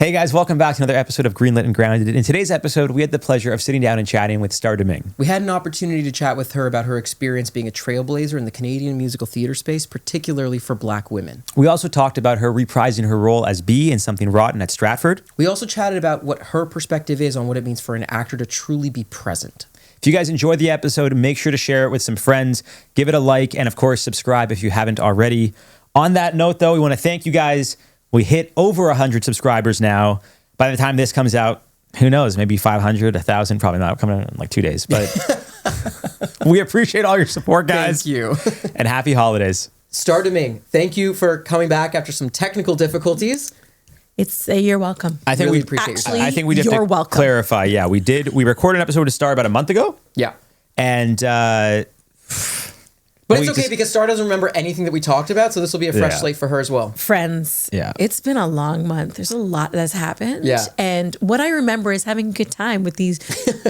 Hey guys, welcome back to another episode of Greenlit and Grounded. In today's episode, we had the pleasure of sitting down and chatting with Starr Domingue. We had an opportunity to chat with her about her experience being a trailblazer in the Canadian musical theatre space, particularly for Black women. We also talked about her reprising her role as Bee in Something Rotten at Stratford. We also chatted about what her perspective is on what it means for an actor to truly be present. If you guys enjoyed the episode, make sure to share it with some friends, give it a like, and of course, subscribe if you haven't already. On that note, though, we want to thank you guys. We hit over 100 subscribers now. By the time this comes out, who knows, maybe 500, 1,000, probably not coming out in like 2 days. But we appreciate all your support, guys. Thank you. And happy holidays. Starr Domingue, thank you for coming back after some technical difficulties. You're welcome. I think Really we appreciate your time. I think we did have to clarify. Yeah, we did. We recorded an episode with Starr about a month ago. Yeah. And but it's okay because Starr doesn't remember anything that we talked about, so this will be a fresh slate for her as well. Friends. Yeah. It's been a long month. There's a lot that's happened. Yeah. And what I remember is having a good time with these,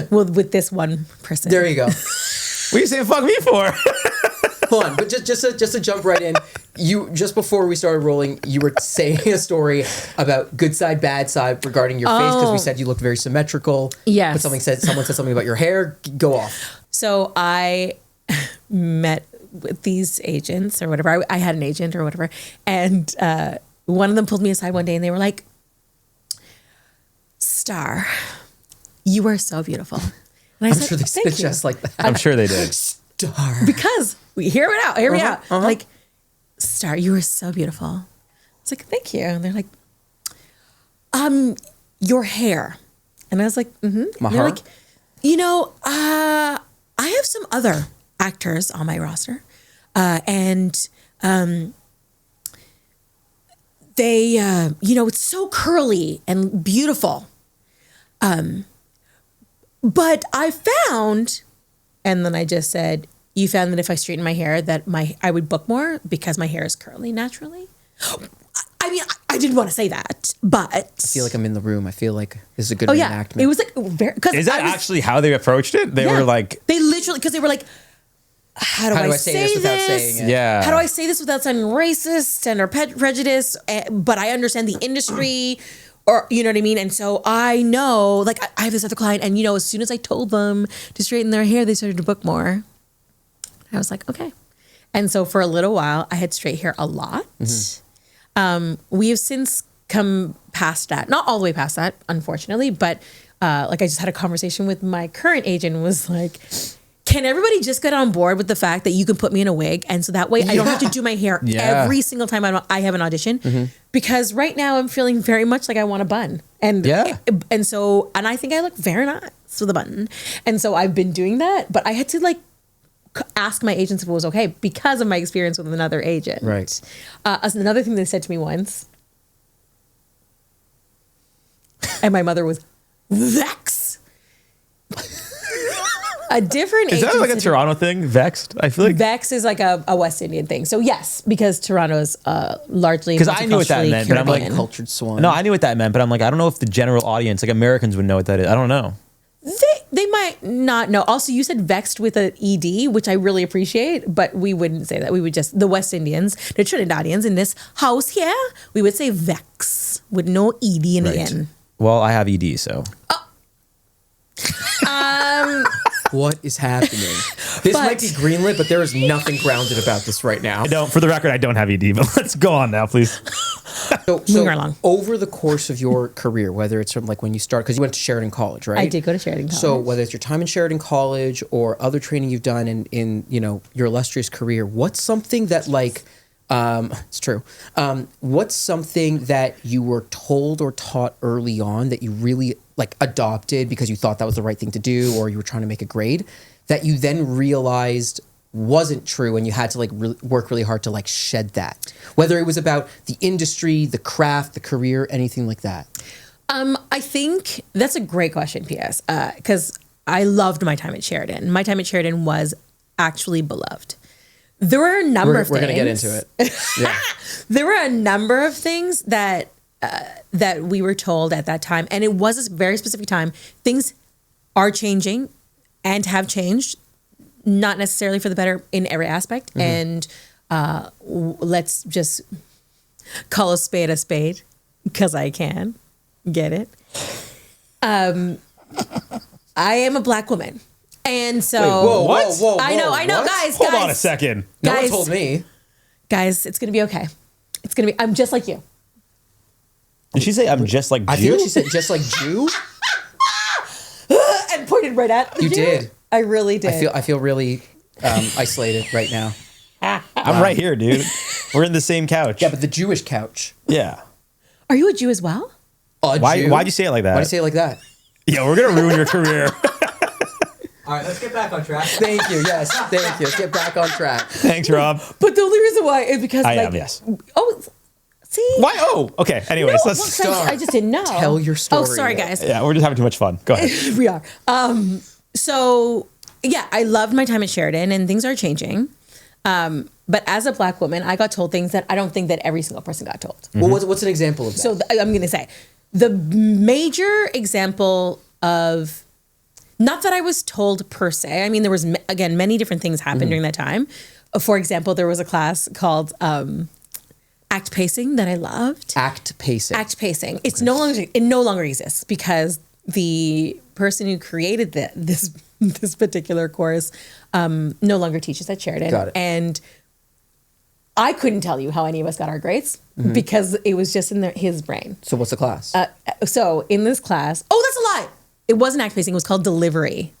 with this one person. There you go. What are you saying fuck me for? Hold on, but just to jump right in, you just before we started rolling, you were saying a story about good side, bad side regarding your face because we said you looked very symmetrical. Yes. But someone said something about your hair. Go off. So I met with these agents or whatever. I had an agent or whatever. And one of them pulled me aside one day and they were like, Starr, you are so beautiful. And I said, sure they thank said you. just like that. I'm sure they did. Starr. Because hear me out. Like, Starr, you are so beautiful. It's like, thank you. And they're like, your hair. And I was like, mm-hmm. My They're hair? like, I have some other actors on my roster. And they, it's so curly and beautiful. But I found, and then I just said, you found that if I straighten my hair that I would book more because my hair is curly naturally. I mean, I didn't want to say that, but I feel like I'm in the room. I feel like this is a good oh yeah, reenactment. it was like very. Is that actually how they approached it? They were like, they literally because they were like, how do I say this without saying it? yeah. How do I say this without sounding racist and or prejudice? But I understand the industry. Or, you know what I mean? And so I know, like, I have this other client, and, as soon as I told them to straighten their hair, they started to book more. I was like, okay. And so for a little while, I had straight hair a lot. Mm-hmm. We have since come past that. Not all the way past that, unfortunately, but I just had a conversation with my current agent and was like, can everybody just get on board with the fact that you can put me in a wig? And so that way I don't have to do my hair every single time I have an audition. Mm-hmm. Because right now I'm feeling very much like I want a bun. And and I think I look very nice with a bun. And so I've been doing that. But I had to ask my agents if it was okay because of my experience with another agent. Right. Another thing they said to me once, and my mother was vexed. A different Is that like a Toronto thing? Vexed? I feel like Vex is like a West Indian thing. So yes, because Toronto's largely because I knew what that meant, but I'm like cultured swan. No, I knew what that meant, but I'm like, I don't know if the general audience, like Americans, would know what that is. I don't know. They might not know. Also, you said vexed with an ED, which I really appreciate, but we wouldn't say that. We would just the West Indians, the Trinidadians in this house here, we would say vex with no ED in the end. Well, I have ED, so. What is happening? This might be greenlit, but there is nothing grounded about this right now. For the record, I don't have ED, but let's go on now, please. So along. Over the course of your career, whether it's from when you start, because you went to Sheridan College, right? I did go to Sheridan College. So whether it's your time in Sheridan College or other training you've done in your illustrious career, what's something that it's true. What's something that you were told or taught early on that you really adopted because you thought that was the right thing to do, or you were trying to make a grade that you then realized wasn't true and you had to work really hard to shed that, whether it was about the industry, the craft, the career, anything like that? I think that's a great question, PS, because I loved my time at Sheridan. My time at Sheridan was actually beloved. There were a number of things. We're going to get into it. Yeah. There were a number of things that we were told at that time, and it was a very specific time. Things are changing and have changed, not necessarily for the better in every aspect. Mm-hmm. And let's just call a spade because I can. Get it? I am a Black woman. And so... Wait, whoa, I know, what? guys. Hold on a second. No one Guys. told me. Guys, it's going to be okay. It's going to be... I'm just like you. Did she say I'm just like Jew? I feel like she said just like Jew. And pointed right at You did. I really did. I feel really isolated right now. I'm right here, dude. We're in the same couch. Yeah, but the Jewish couch. Yeah. Are you a Jew as well? Why'd you say it like that? Why'd you say it like that? Yeah, we're gonna ruin your career. All right, let's get back on track. Thank you. Yes, thank you. Let's get back on track. Thanks, Rob. But the only reason why is because I am, yes. Oh, see? Why? Oh, okay. Anyways, No, let's. well, I just didn't know. Tell your story. Oh, sorry, guys. Yeah, we're just having too much fun. Go ahead. We are. So yeah, I loved my time at Sheridan, and things are changing. But as a Black woman, I got told things that I don't think that every single person got told. Well, what's an example of that? So I'm going to say the major example of, not that I was told per se. I mean, there was again many different things happened during that time. For example, there was a class called Act Pacing that I loved. Act pacing. Act Pacing. It no longer exists because the person who created this particular course no longer teaches at Sheridan. Got it. And I couldn't tell you how any of us got our grades because it was just in his brain. So what's the class? So in this class, oh, that's a lie. It wasn't act pacing. It was called delivery.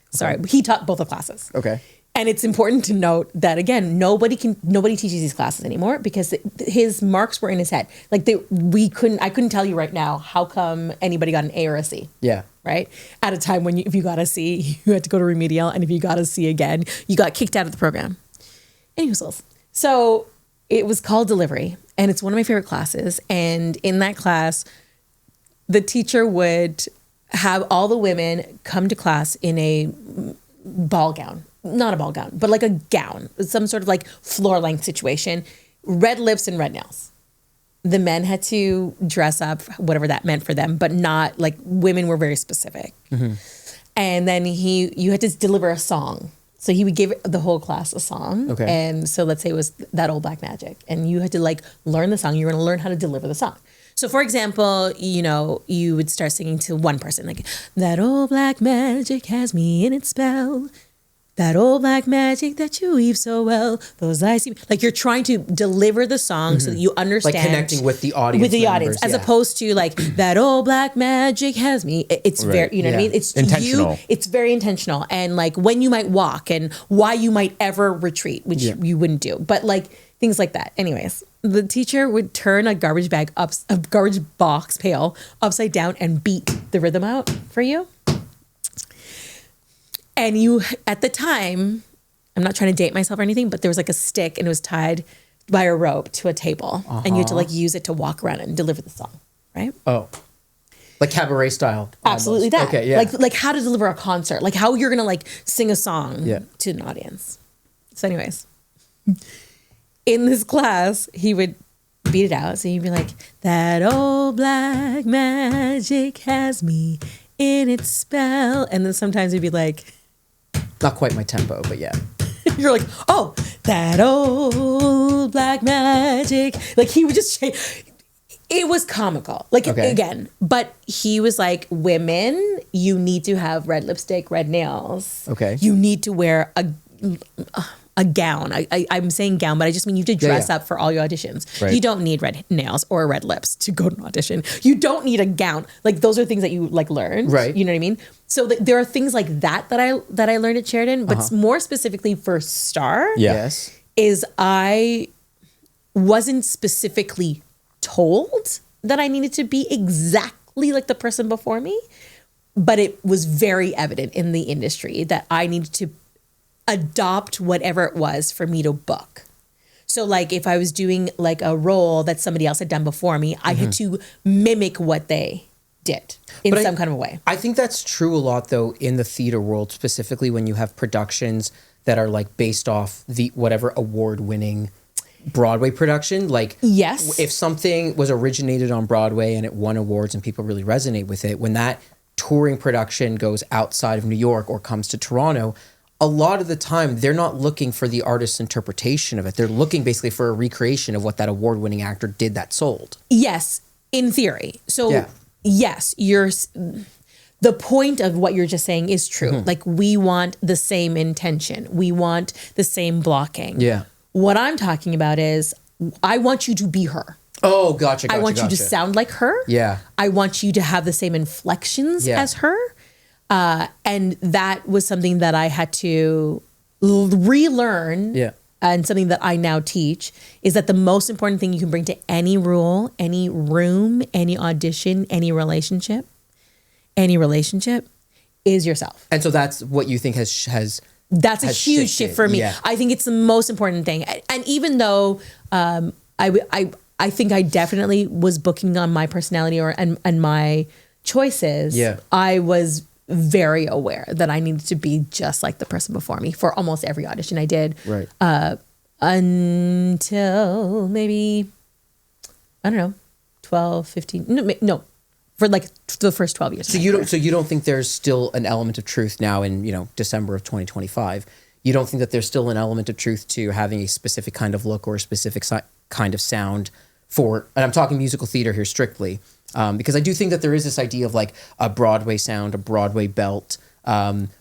Sorry, he taught both the classes. Okay. And it's important to note that again, nobody teaches these classes anymore because his marks were in his head. Like I couldn't tell you right now how come anybody got an A or a C. Yeah. Right. At a time when if you got a C, you had to go to remedial, and if you got a C again, you got kicked out of the program. Anyways, so it was called delivery, and it's one of my favorite classes. And in that class, the teacher would have all the women come to class in a ball gown. Not a ball gown, but like a gown, some sort of like floor length situation, red lips and red nails. The men had to dress up, whatever that meant for them, but not like women were very specific. And then you had to deliver a song. So he would give the whole class a song. Okay. And so let's say it was That Old Black Magic. And you had to like learn the song. You were going to learn how to deliver the song. So for example, you would start singing to one person, like, that old black magic has me in its spell. That old black magic that you weave so well. Those eyes, like you're trying to deliver the song so that you understand. Like connecting with the audience. With the members, audience, as yeah. opposed to like, that old black magic has me. It's very, you know what I mean? It's intentional. It's very intentional. And like when you might walk and why you might ever retreat, which you wouldn't do. But like things like that. Anyways, the teacher would turn a garbage box pail upside down and beat the rhythm out for you. And you, at the time, I'm not trying to date myself or anything, but there was like a stick and it was tied by a rope to a table. And you had to like use it to walk around and deliver the song, right? Oh. Like cabaret style. Absolutely almost. that. Okay, yeah. Like how to deliver a concert, like how you're going to like sing a song to an audience. So anyways, in this class, he would beat it out. So he'd be like, that old black magic has me in its spell. And then sometimes he'd be like, Not quite my tempo, but yeah. you're like, oh, that old black magic. Like he would just change. It was comical. Like again, but he was like, women, you need to have red lipstick, red nails. Okay. You need to wear a gown. I'm saying gown, but I just mean you have to dress up for all your auditions. Right. You don't need red nails or red lips to go to an audition. You don't need a gown. Like those are things that you like learn. Right. You know what I mean? So there are things like that I learned at Sheridan, but more specifically for Starr, Yes. is I wasn't specifically told that I needed to be exactly like the person before me, but it was very evident in the industry that I needed to adopt whatever it was for me to book. So like if I was doing like a role that somebody else had done before me, I had to mimic what they did in some kind of a way. I think that's true a lot though in the theater world, specifically when you have productions that are like based off the whatever award-winning Broadway production. Like Yes. if something was originated on Broadway and it won awards and people really resonate with it, when that touring production goes outside of New York or comes to Toronto, a lot of the time they're not looking for the artist's interpretation of it. They're looking basically for a recreation of what that award-winning actor did that sold. Yes, in theory. So yes, the point of what you're just saying is true. Like we want the same intention. We want the same blocking. Yeah. What I'm talking about is I want you to be her. Oh, gotcha. I want you to sound like her. Yeah. I want you to have the same inflections as her. And that was something that I had to relearn. Yeah. And something that I now teach is that the most important thing you can bring to any role, any room, any audition, any relationship is yourself. And so that's what you think has That's a has huge shifted. shift for me. Yeah. I think it's the most important thing. And even though I think I definitely was booking on my personality and my choices, Yeah. I was very aware that I needed to be just like the person before me for almost every audition I did. Right. Until maybe, I don't know, 12, 15, no, for like the first 12 years. So you don't think there's still an element of truth now in, December of 2025? You don't think that there's still an element of truth to having a specific kind of look or a specific kind of sound for, and I'm talking musical theater here strictly, because I do think that there is this idea of like a Broadway sound, a Broadway belt,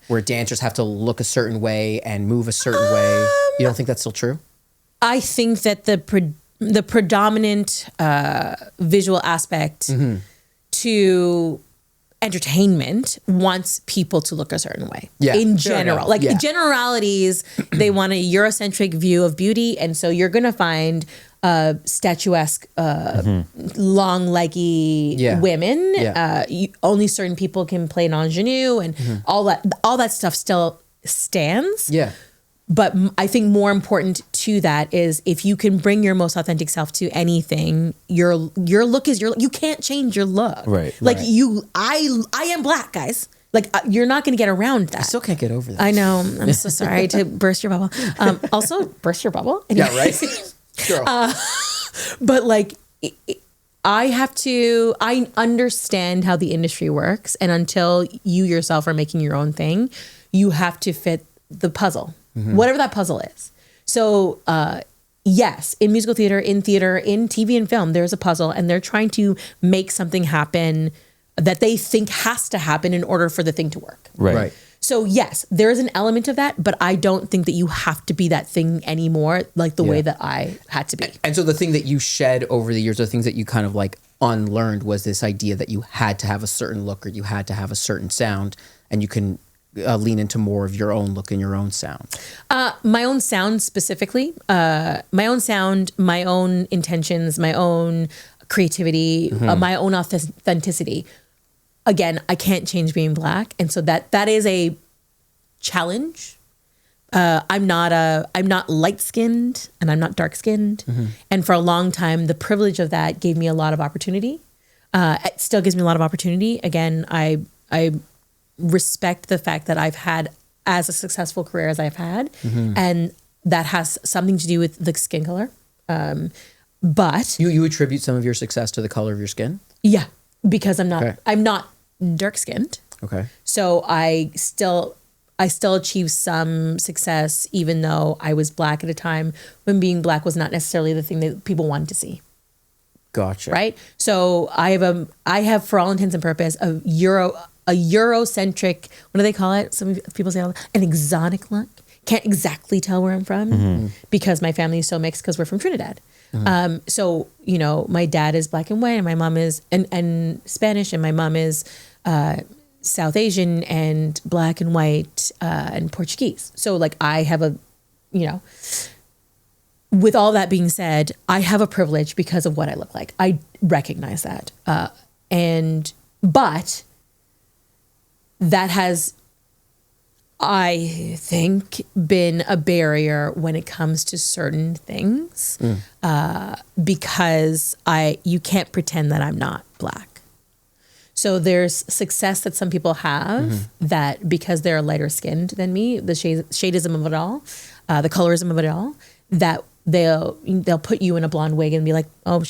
where dancers have to look a certain way and move a certain way. You don't think that's still true? I think that the predominant visual aspect to entertainment wants people to look a certain way. Yeah, in fair general. enough. Like Yeah. generalities, they want a Eurocentric view of beauty. And so you're going to find statuesque, long leggy Yeah. women. Yeah. Only certain people can play an ingenue and all that stuff still stands. Yeah. But I think more important to that is if you can bring your most authentic self to anything, your look is you can't change your look. Right. Like Right. I am black, guys. Like you're not going to get around that. I still can't get over that. I know. I'm so sorry to burst your bubble. Also burst your bubble. Yeah, right? Girl. But like, I understand how the industry works. And until you yourself are making your own thing, you have to fit the puzzle, whatever that puzzle is. So, yes, in musical theater, in TV and film, there's a puzzle and they're trying to make something happen that they think has to happen in order for the thing to work. Right. So yes, there is an element of that, but I don't think that you have to be that thing anymore, like the way that I had to be. And so the thing that you shed over the years, the things that you kind of like unlearned was this idea that you had to have a certain look or you had to have a certain sound, and you can lean into more of your own look and your own sound. My own sound specifically, my own sound, my own intentions, my own creativity, my own authenticity. Again, I can't change being black. And so that is a challenge. I'm not light skinned and I'm not dark skinned. And for a long time, the privilege of that gave me a lot of opportunity. It still gives me a lot of opportunity. Again, I respect the fact that I've had as a successful career as I've had. And that has something to do with the skin color. But You attribute some of your success to the color of your skin? yeah, because I'm Okay. not dark skinned. Okay. So I still achieved some success, even though I was black at a time when being black was not necessarily the thing that people wanted to see. Gotcha. Right. So I have for all intents and purpose a Eurocentric, what do they call it? Some people say an exotic look. Can't exactly tell where I'm from because my family is so mixed because we're from Trinidad. So, my dad is black and white and my mom is and Spanish and my mom is South Asian and black and white and Portuguese. So like I have with all that being said, I have a privilege because of what I look like. I recognize that. But that has, I think, been a barrier when it comes to certain things because you can't pretend that I'm not black. So there's success that some people have that because they're lighter skinned than me, the shadism of it all, the colorism of it all, that they'll put you in a blonde wig and be like, oh,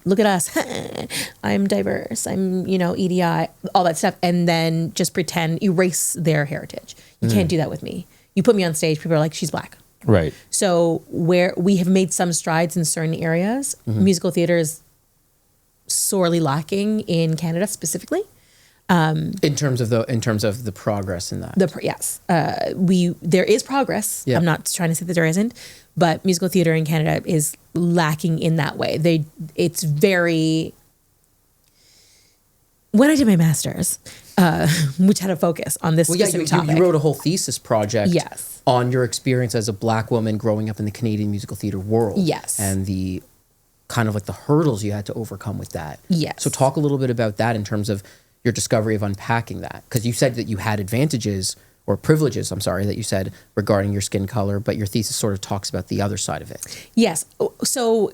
look at us. I'm diverse. I'm, EDI, all that stuff. And then just erase their heritage. You can't do that with me. You put me on stage, people are like, she's black. Right. So where we have made some strides in certain areas, musical theater is sorely lacking in Canada specifically. In terms of the progress in that. There is progress. Yeah. I'm not trying to say that there isn't, but musical theater in Canada is lacking in that way. It's very. When I did my master's, which had a focus on this specific topic, you wrote a whole thesis project. Yes. On your experience as a Black woman growing up in the Canadian musical theater world. Yes. And the kind of like the hurdles you had to overcome with that. Yes. So talk a little bit about that in terms of your discovery of unpacking that, because you said that you had advantages or privileges, that you said regarding your skin color, but your thesis sort of talks about the other side of it. Yes. So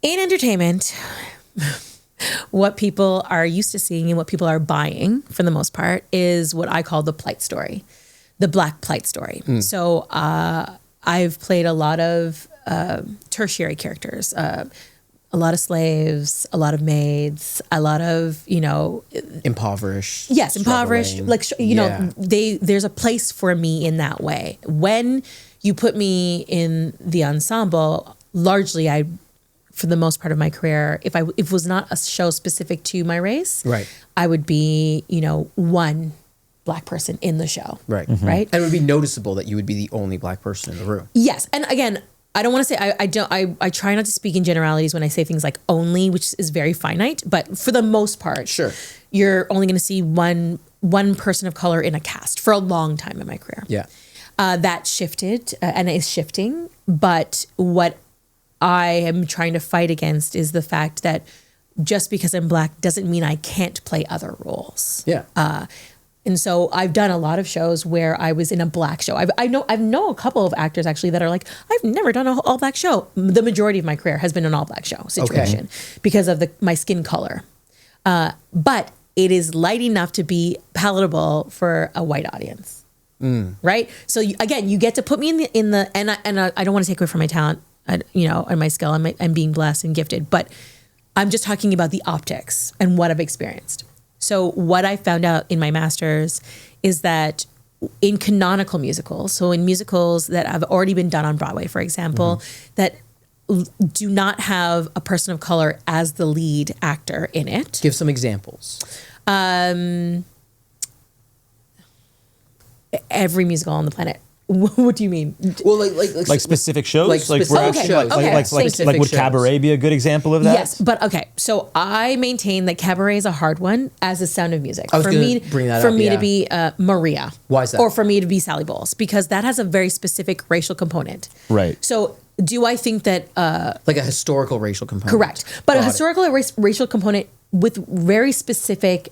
in entertainment, what people are used to seeing and what people are buying for the most part is what I call the plight story, the Black plight story. So I've played a lot of tertiary characters, a lot of slaves, a lot of maids, a lot of, Impoverished. Yes, impoverished. struggling. There's a place for me in that way. When you put me in the ensemble, largely for the most part of my career, if it was not a show specific to my race, Right. I would be, one Black person in the show. Right. Right. And it would be noticeable that you would be the only Black person in the room. Yes. And again, I don't want to say, I try not to speak in generalities when I say things like only, which is very finite, but for the most part, Sure. you're only going to see one person of color in a cast for a long time in my career. Yeah. That shifted and is shifting. But what I am trying to fight against is the fact that just because I'm Black doesn't mean I can't play other roles. Yeah. And so I've done a lot of shows where I was in a Black show. I know a couple of actors actually that are like, I've never done an all Black show. The majority of my career has been an all Black show situation because of my skin color. But it is light enough to be palatable for a white audience, right? So you get to put me in the and I don't want to take away from my talent, and my skill. I'm being blessed and gifted, but I'm just talking about the optics and what I've experienced. So what I found out in my master's is that in canonical musicals, so in musicals that have already been done on Broadway, for example, that do not have a person of color as the lead actor in it. Give some examples. Every musical on the planet. What do you mean? Well, Like specific shows? Like specific shows. Like would Cabaret be a good example of that? Yes, but okay. So I maintain that Cabaret is a hard one as a Sound of Music. I was gonna bring that for up, me yeah. to be Maria. Why is that? Or for me to be Sally Bowles, because that has a very specific racial component. Right. So do I think that like a historical racial component. correct, but Got a it. historical racial component with very specific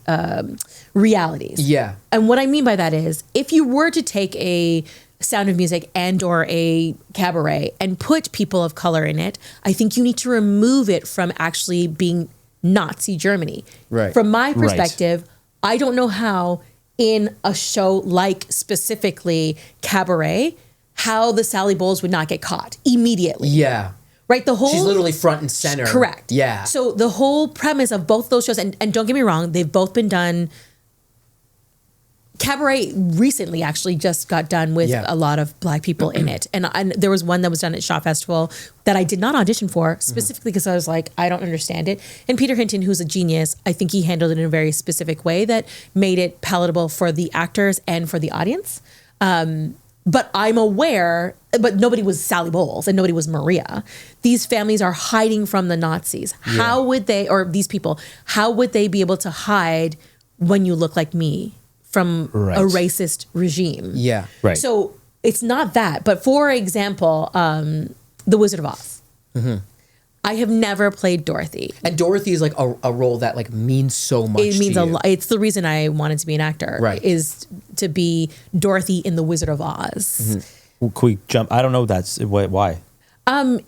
realities. Yeah. And what I mean by that is, if you were to take a Sound of Music and or a Cabaret and put people of color in it, I think you need to remove it from actually being Nazi Germany. Right. From my perspective, I don't know how in a show like specifically Cabaret, how the Sally Bowles would not get caught immediately. Yeah. Right? The whole She's literally front and center. Correct. Yeah. So the whole premise of both those shows, and don't get me wrong, they've both been done. Cabaret recently actually just got done with a lot of Black people in it. And there was one that was done at Shaw Festival that I did not audition for specifically because I was like, I don't understand it. And Peter Hinton, who's a genius, I think he handled it in a very specific way that made it palatable for the actors and for the audience. But I'm aware, but nobody was Sally Bowles and nobody was Maria. These families are hiding from the Nazis. How would they, or these people, how would they be able to hide when you look like me from a racist regime? Yeah. Right. So it's not that. But for example, The Wizard of Oz. I have never played Dorothy. And Dorothy is like a role that like means so much. It means to a you. lot. It's the reason I wanted to be an actor. Right. Is to be Dorothy in The Wizard of Oz. Can we jump? I don't know. That's why. I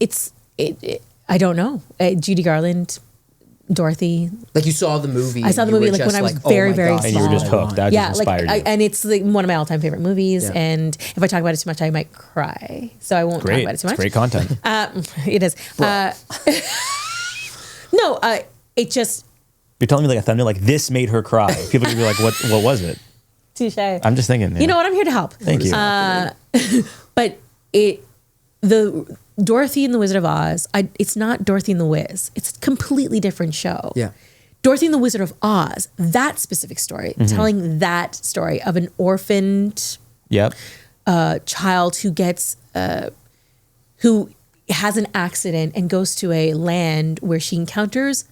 don't know. Judy Garland, Dorothy. Like you saw the movie. I saw the and you movie were like when just I was like, oh very, my very God, small. And you were just hooked. That Yeah, just like inspired you. and it's like one of my all-time favorite movies. Yeah. And if I talk about it too much, I might cry. So I won't talk Great. about it too It's much. great content. It is. No, it just You're telling me like a thumbnail like this made her cry. People would be like, what was it? touche. I'm just thinking. You know what? I'm here to help. Thank you. But the Dorothy and the Wizard of Oz, it's not Dorothy and the Wiz. It's a completely different show. Yeah. Dorothy and the Wizard of Oz, that specific story, telling that story of an orphaned Yep. child who has an accident and goes to a land where she encounters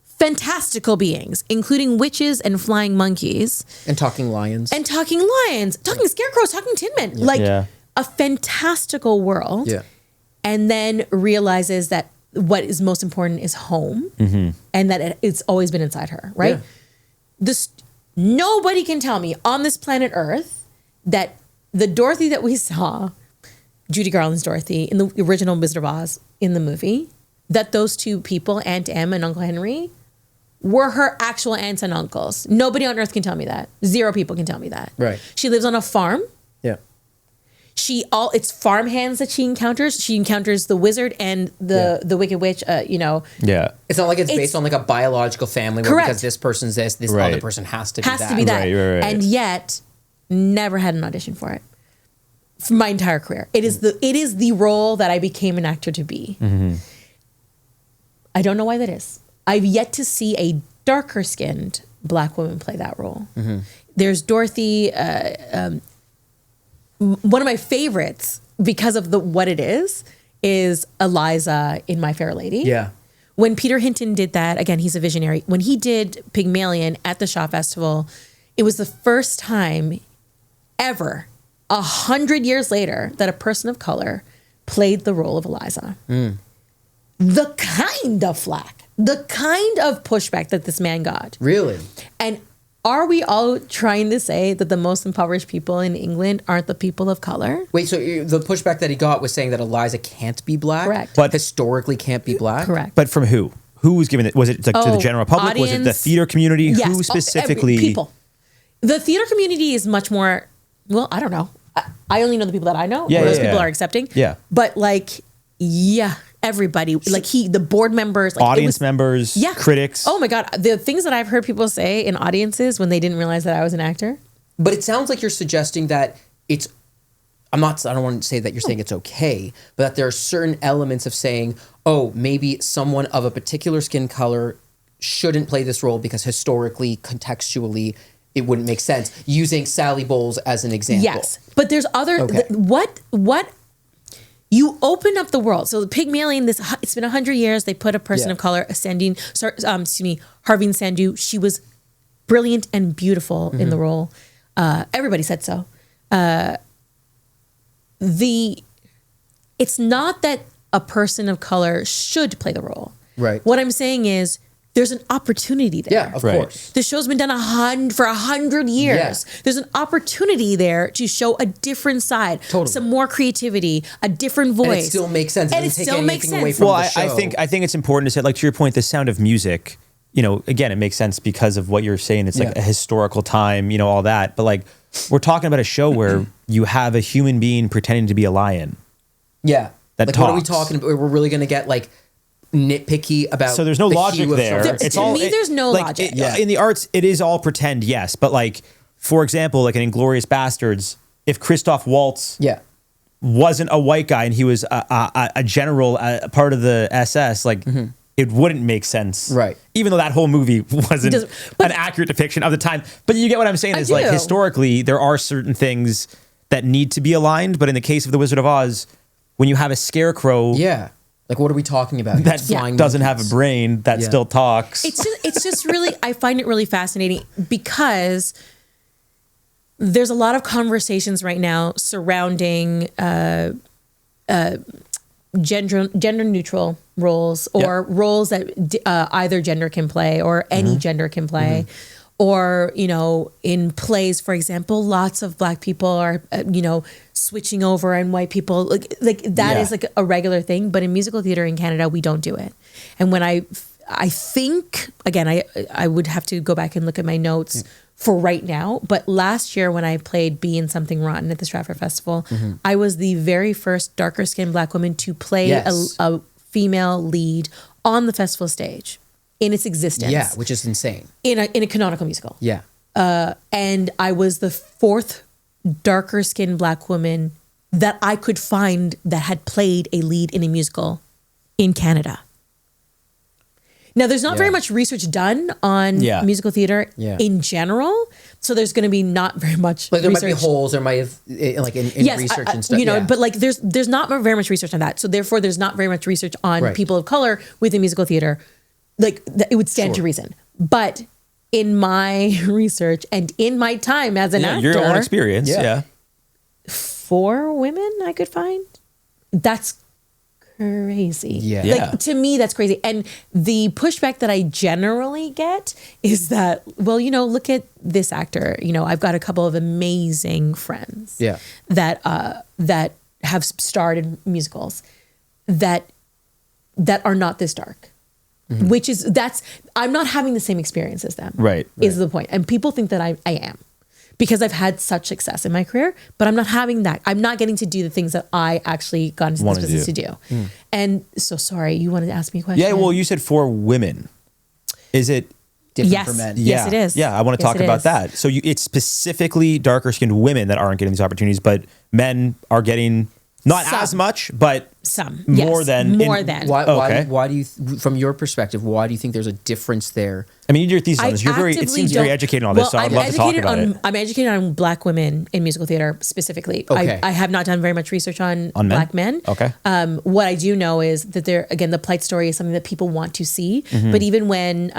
fantastical beings, including witches and flying monkeys. And talking lions. And talking lions, talking scarecrows, talking tin men. Like a fantastical world. Yeah. And then realizes that what is most important is home and that it's always been inside her, right? Yeah. Nobody can tell me on this planet Earth that the Dorothy that we saw, Judy Garland's Dorothy in the original Wizard of Oz in the movie, that those two people, Aunt Em and Uncle Henry, were her actual aunts and uncles. Nobody on Earth can tell me that. 0 people can tell me that. Right. She lives on a farm. Yeah. It's farmhands that she encounters. She encounters the wizard and the Wicked Witch, Yeah. It's not like it's based on like a biological family where Correct. because this person's this Right. other person has to be that. has to be that. Right. And yet, never had an audition for it. For my entire career. It is the role that I became an actor to be. I don't know why that is. I've yet to see a darker skinned Black woman play that role. There's Dorothy, one of my favorites because of what it is Eliza in My Fair Lady. Yeah. When Peter Hinton did that, again, he's a visionary. When he did Pygmalion at the Shaw Festival, it was the first time ever, 100 years later, that a person of color played the role of Eliza. The kind of flack, the kind of pushback that this man got. Really? And are we all trying to say that the most impoverished people in England aren't the people of color? Wait, so the pushback that he got was saying that Eliza can't be Black? Correct. But- historically can't be Black? Correct. But from who? Who was giving it? Was it like to the general public? Was it the audience. theater community? Yes. Who specifically? People. The theater community is much more, well, I don't know. I only know the people that I know. Yeah, Those yeah, people yeah. are accepting. Yeah. But everybody, the board members. Audience members, critics. Oh my God. The things that I've heard people say in audiences when they didn't realize that I was an actor. But it sounds like you're suggesting that I don't want to say that you're saying it's okay, but that there are certain elements of saying, oh, maybe someone of a particular skin color shouldn't play this role because historically, contextually, it wouldn't make sense. Using Sally Bowles as an example. Yes. But there's other, Okay. what you open up the world. So the Pygmalion, it's been 100 years. They put a person of color, Harvey Sandu. She was brilliant and beautiful in the role. Everybody said so. It's not that a person of color should play the role. Right. What I'm saying is there's an opportunity there. Yeah, of course. The show's been done for 100 years. Yeah. There's an opportunity there to show a different side, Totally. some more creativity, a different voice. And it still makes sense. And it doesn't take still makes anything away sense. from Well, the show. I think it's important to say, like to your point, the Sound of Music. Again, it makes sense because of what you're saying. It's like a historical time, all that. But like, we're talking about a show where you have a human being pretending to be a lion. Yeah. That what are we talks. talking about? We're really going to get like nitpicky about So there's no the logic hue of there. something. To me, there's no logic. In the arts, it is all pretend, yes. But like, for example, like in Inglourious Bastards, if Christoph Waltz wasn't a white guy and he was a general, a part of the SS, like it wouldn't make sense. Right. Even though that whole movie wasn't But- an accurate depiction of the time. But you get what I'm saying I is like do. historically, there are certain things that need to be aligned. But in the case of The Wizard of Oz, when you have a scarecrow Yeah. Like, what are we talking about? that Flying doesn't have monkeys. a brain that Yeah. still talks. It's just really, I find it really fascinating because there's a lot of conversations right now surrounding gender neutral roles or roles that either gender can play or any gender can play. Or, in plays, for example, lots of Black people are, switching over and white people like that is like a regular thing. But in musical theater in Canada, we don't do it. And when I think, again, I would have to go back and look at my notes for right now. But last year when I played Bee in Something Rotten at the Stratford Festival, I was the very first darker skinned Black woman to play a female lead on the festival stage in its existence. Yeah, which is insane. In a canonical musical. Yeah. And I was the fourth darker skinned Black woman that I could find that had played a lead in a musical in Canada. Now, there's not very much research done on musical theater in general, so there's going to be not very much. Like there research. might be holes, there might have like in research and stuff. You know, but like there's not very much research on that. So therefore, there's not very much research on people of color within musical theater. Like it would stand to reason. But in my research and in my time as an actor, your own experience, 4 women I could find. That's crazy. Yeah. Like to me, that's crazy. And the pushback that I generally get is that, well, you know, look at this actor. You know, I've got a couple of amazing friends that have starred in musicals that are not this dark. Mm-hmm. Which is I'm not having the same experience as them. Right. Is the point. And people think that I am. Because I've had such success in my career, but I'm not having that. I'm not getting to do the things that I actually got into this business to do. And so, sorry, you wanted to ask me a question? Yeah, well, you said 4 women. Is it different for men? Yes, it is. Yeah, I want to talk about that. So it's specifically darker skinned women that aren't getting these opportunities, but men are getting not as much, but more than. Why do you, from your perspective, why do you think there's a difference there? I mean, your thesis on this, it seems very educated on this, so I'd love to talk about it. I'm educated on Black women in musical theater specifically. Okay. I have not done very much research on Black men. Okay. What I do know is that the plight story is something that people want to see. Mm-hmm. But even when,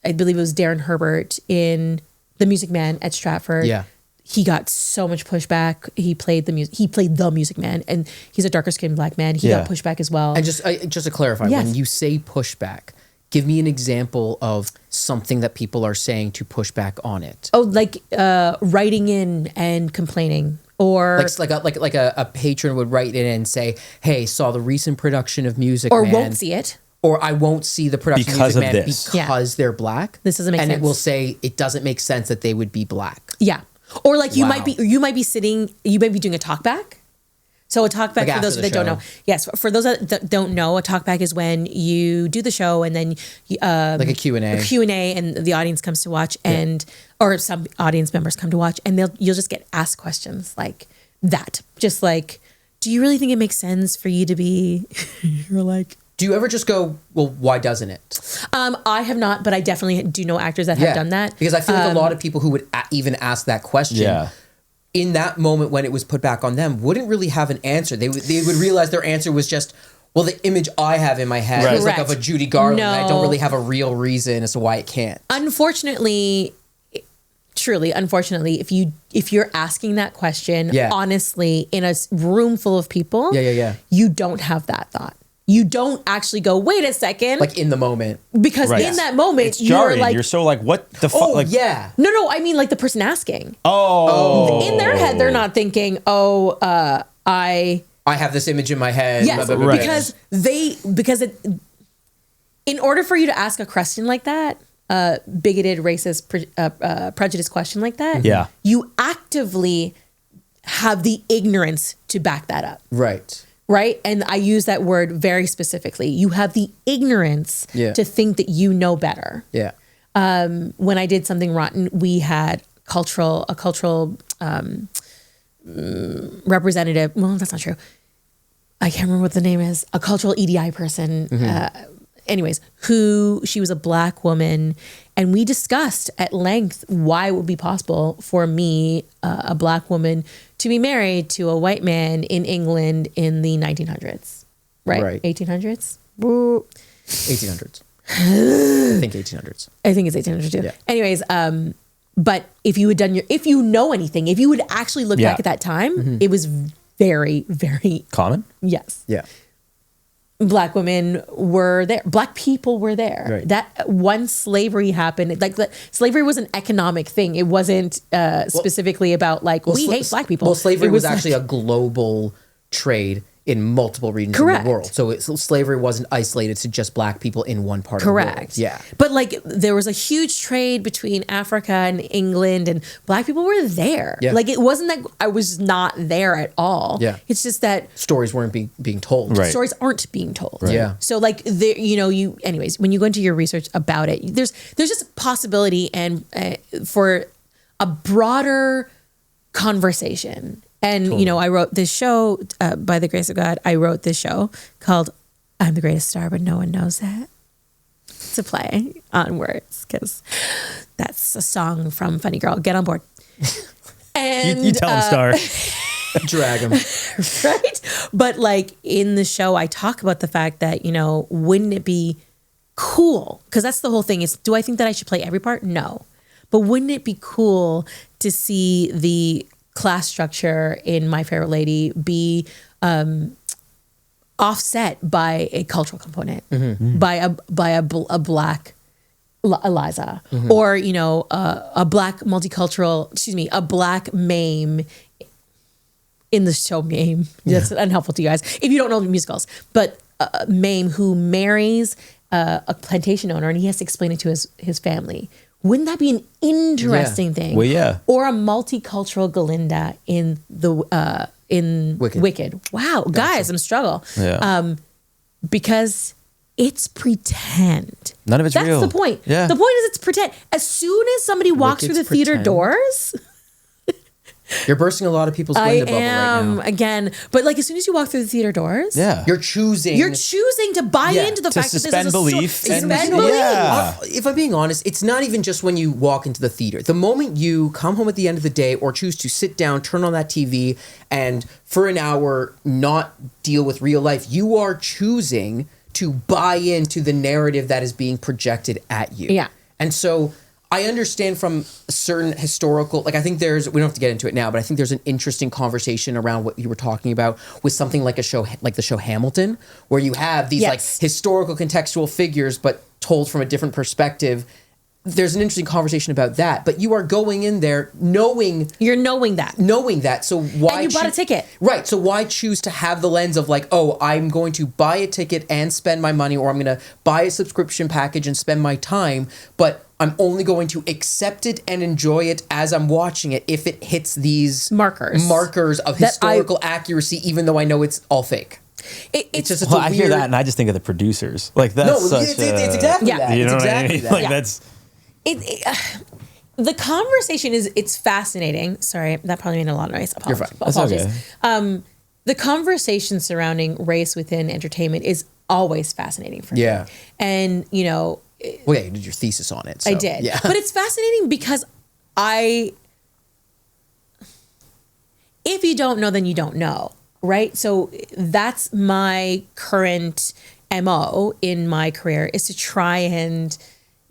I believe it was Darren Herbert in The Music Man at Stratford. Yeah. He got so much pushback. He played the Music Man, and he's a darker skinned Black man. He got pushback as well. And just to clarify, when you say pushback, give me an example of something that people are saying to push back on it. Oh, like writing in and complaining, or like a patron would write in and say, "Hey, saw the recent production of Music Man," or won't see it. Or I won't see the production because of Music Man this. because they're Black. This doesn't make sense. And it will say it doesn't make sense that they would be Black. Yeah. Or like you might be doing a talkback. So a talkback, like for those that don't know. Yes, for those that don't know, a talkback is when you do the show and then like a Q&A. A Q&A, and the audience comes to watch or some audience members come to watch, and you'll just get asked questions like that. Just like, do you really think it makes sense for you to be you're like, do you ever just go, well, why doesn't it? I have not, but I definitely do know actors that have done that. Because I feel like a lot of people who would even ask that question, in that moment when it was put back on them, wouldn't really have an answer. They would realize their answer was just, well, the image I have in my head is like of a Judy Garland, and I don't really have a real reason as to why it can't. Unfortunately, if you're asking that question, honestly, in a room full of people, you don't have that thought. You don't actually go, wait a second. Like in the moment. Because in that moment, it's jarring. You're so like, what the fuck? Oh, like, yeah. No, I mean like the person asking. Oh. In their head, they're not thinking, I have this image in my head. Yes, blah, blah, blah, because in order for you to ask a question like that, bigoted, racist, prejudice question like that, you actively have the ignorance to back that up. Right? And I use that word very specifically. You have the ignorance to think that you know better. Yeah. When I did Something Rotten, we had a cultural representative. Well, that's not true. I can't remember what the name is. A cultural EDI person. She was a Black woman, and we discussed at length why it would be possible for me, a Black woman, to be married to a white man in England in the 1900s, right? 1800s? 1800s. I think 1800s. I think it's 1800s too. Yeah. Anyways, but if you had if you know anything, if you would actually look back at that time, it was very, very common. Yes. Yeah. Black women were there. Black people were there. Right. That once slavery happened, slavery was an economic thing. It wasn't specifically about we hate Black people. Well, slavery was actually a global trade in multiple regions of the world. So slavery wasn't isolated to just Black people in one part of the world. Yeah. But there was a huge trade between Africa and England, and Black people were there. Yeah. It wasn't that I was not there at all. Yeah. It's just that stories weren't being told. Right. Stories aren't being told. Right. Yeah. So anyways, when you go into your research about it, there's just a possibility and for a broader conversation And, you know, I wrote this show, by the grace of God, I wrote this show called I'm the Greatest Starr, but no one knows that. It's a play on words because that's a song from Funny Girl. Get on board. And You tell him, Starr. Drag him. right? But like in the show, I talk about the fact that, you know, wouldn't it be cool? Because that's the whole thing is, do I think that I should play every part? No. But wouldn't it be cool to see the class structure in My Fair Lady be offset by a cultural component, by a black Eliza, or you know a black multicultural, a black Mame in the show Mame. That's unhelpful to you guys if you don't know the musicals, but Mame who marries a plantation owner and he has to explain it to his family. Wouldn't that be an interesting thing? Well, yeah. Or a multicultural Galinda in the in Wicked. Wow, guys, I'm struggle. Yeah. Because it's pretend. None of it's real. That's the point. Yeah. The point is it's pretend. As soon as somebody walks through the theater doors, You're bursting a lot of people's Glinda bubble right now. again. But like as soon as you walk through the theater doors, Yeah. You're choosing to buy into the fact that this suspend is belief. Suspend And- belief. Yeah. If I'm being honest, it's not even just when you walk into the theater. The moment you come home at the end of the day or choose to sit down, turn on that TV, and for an hour not deal with real life, you are choosing to buy into the narrative that is being projected at you. Yeah. And so I understand from certain historical, like I think we don't have to get into it now, but I think there's an interesting conversation around what you were talking about with something like a show, like the show Hamilton, where you have these like historical contextual figures, but told from a different perspective. There's an interesting conversation about that, but you are going in there knowing that. So why? And you bought a ticket, right? So why choose to have the lens of like, oh, I'm going to buy a ticket and spend my money, or I'm going to buy a subscription package and spend my time, but I'm only going to accept it and enjoy it as I'm watching it if it hits these markers of historical accuracy, even though I know it's all fake. It's just I hear that and I just think of the producers. Like that's it's exactly that. You know it's exactly what I mean? Like that's. The conversation it's fascinating. Sorry, that probably made a lot of noise. You're fine. Apologies. Okay. The conversation surrounding race within entertainment is always fascinating for me. Yeah. And, you know... Well, yeah, you did your thesis on it. So, I did. Yeah. But it's fascinating because if you don't know, then you don't know, right? So that's my current MO in my career is to try and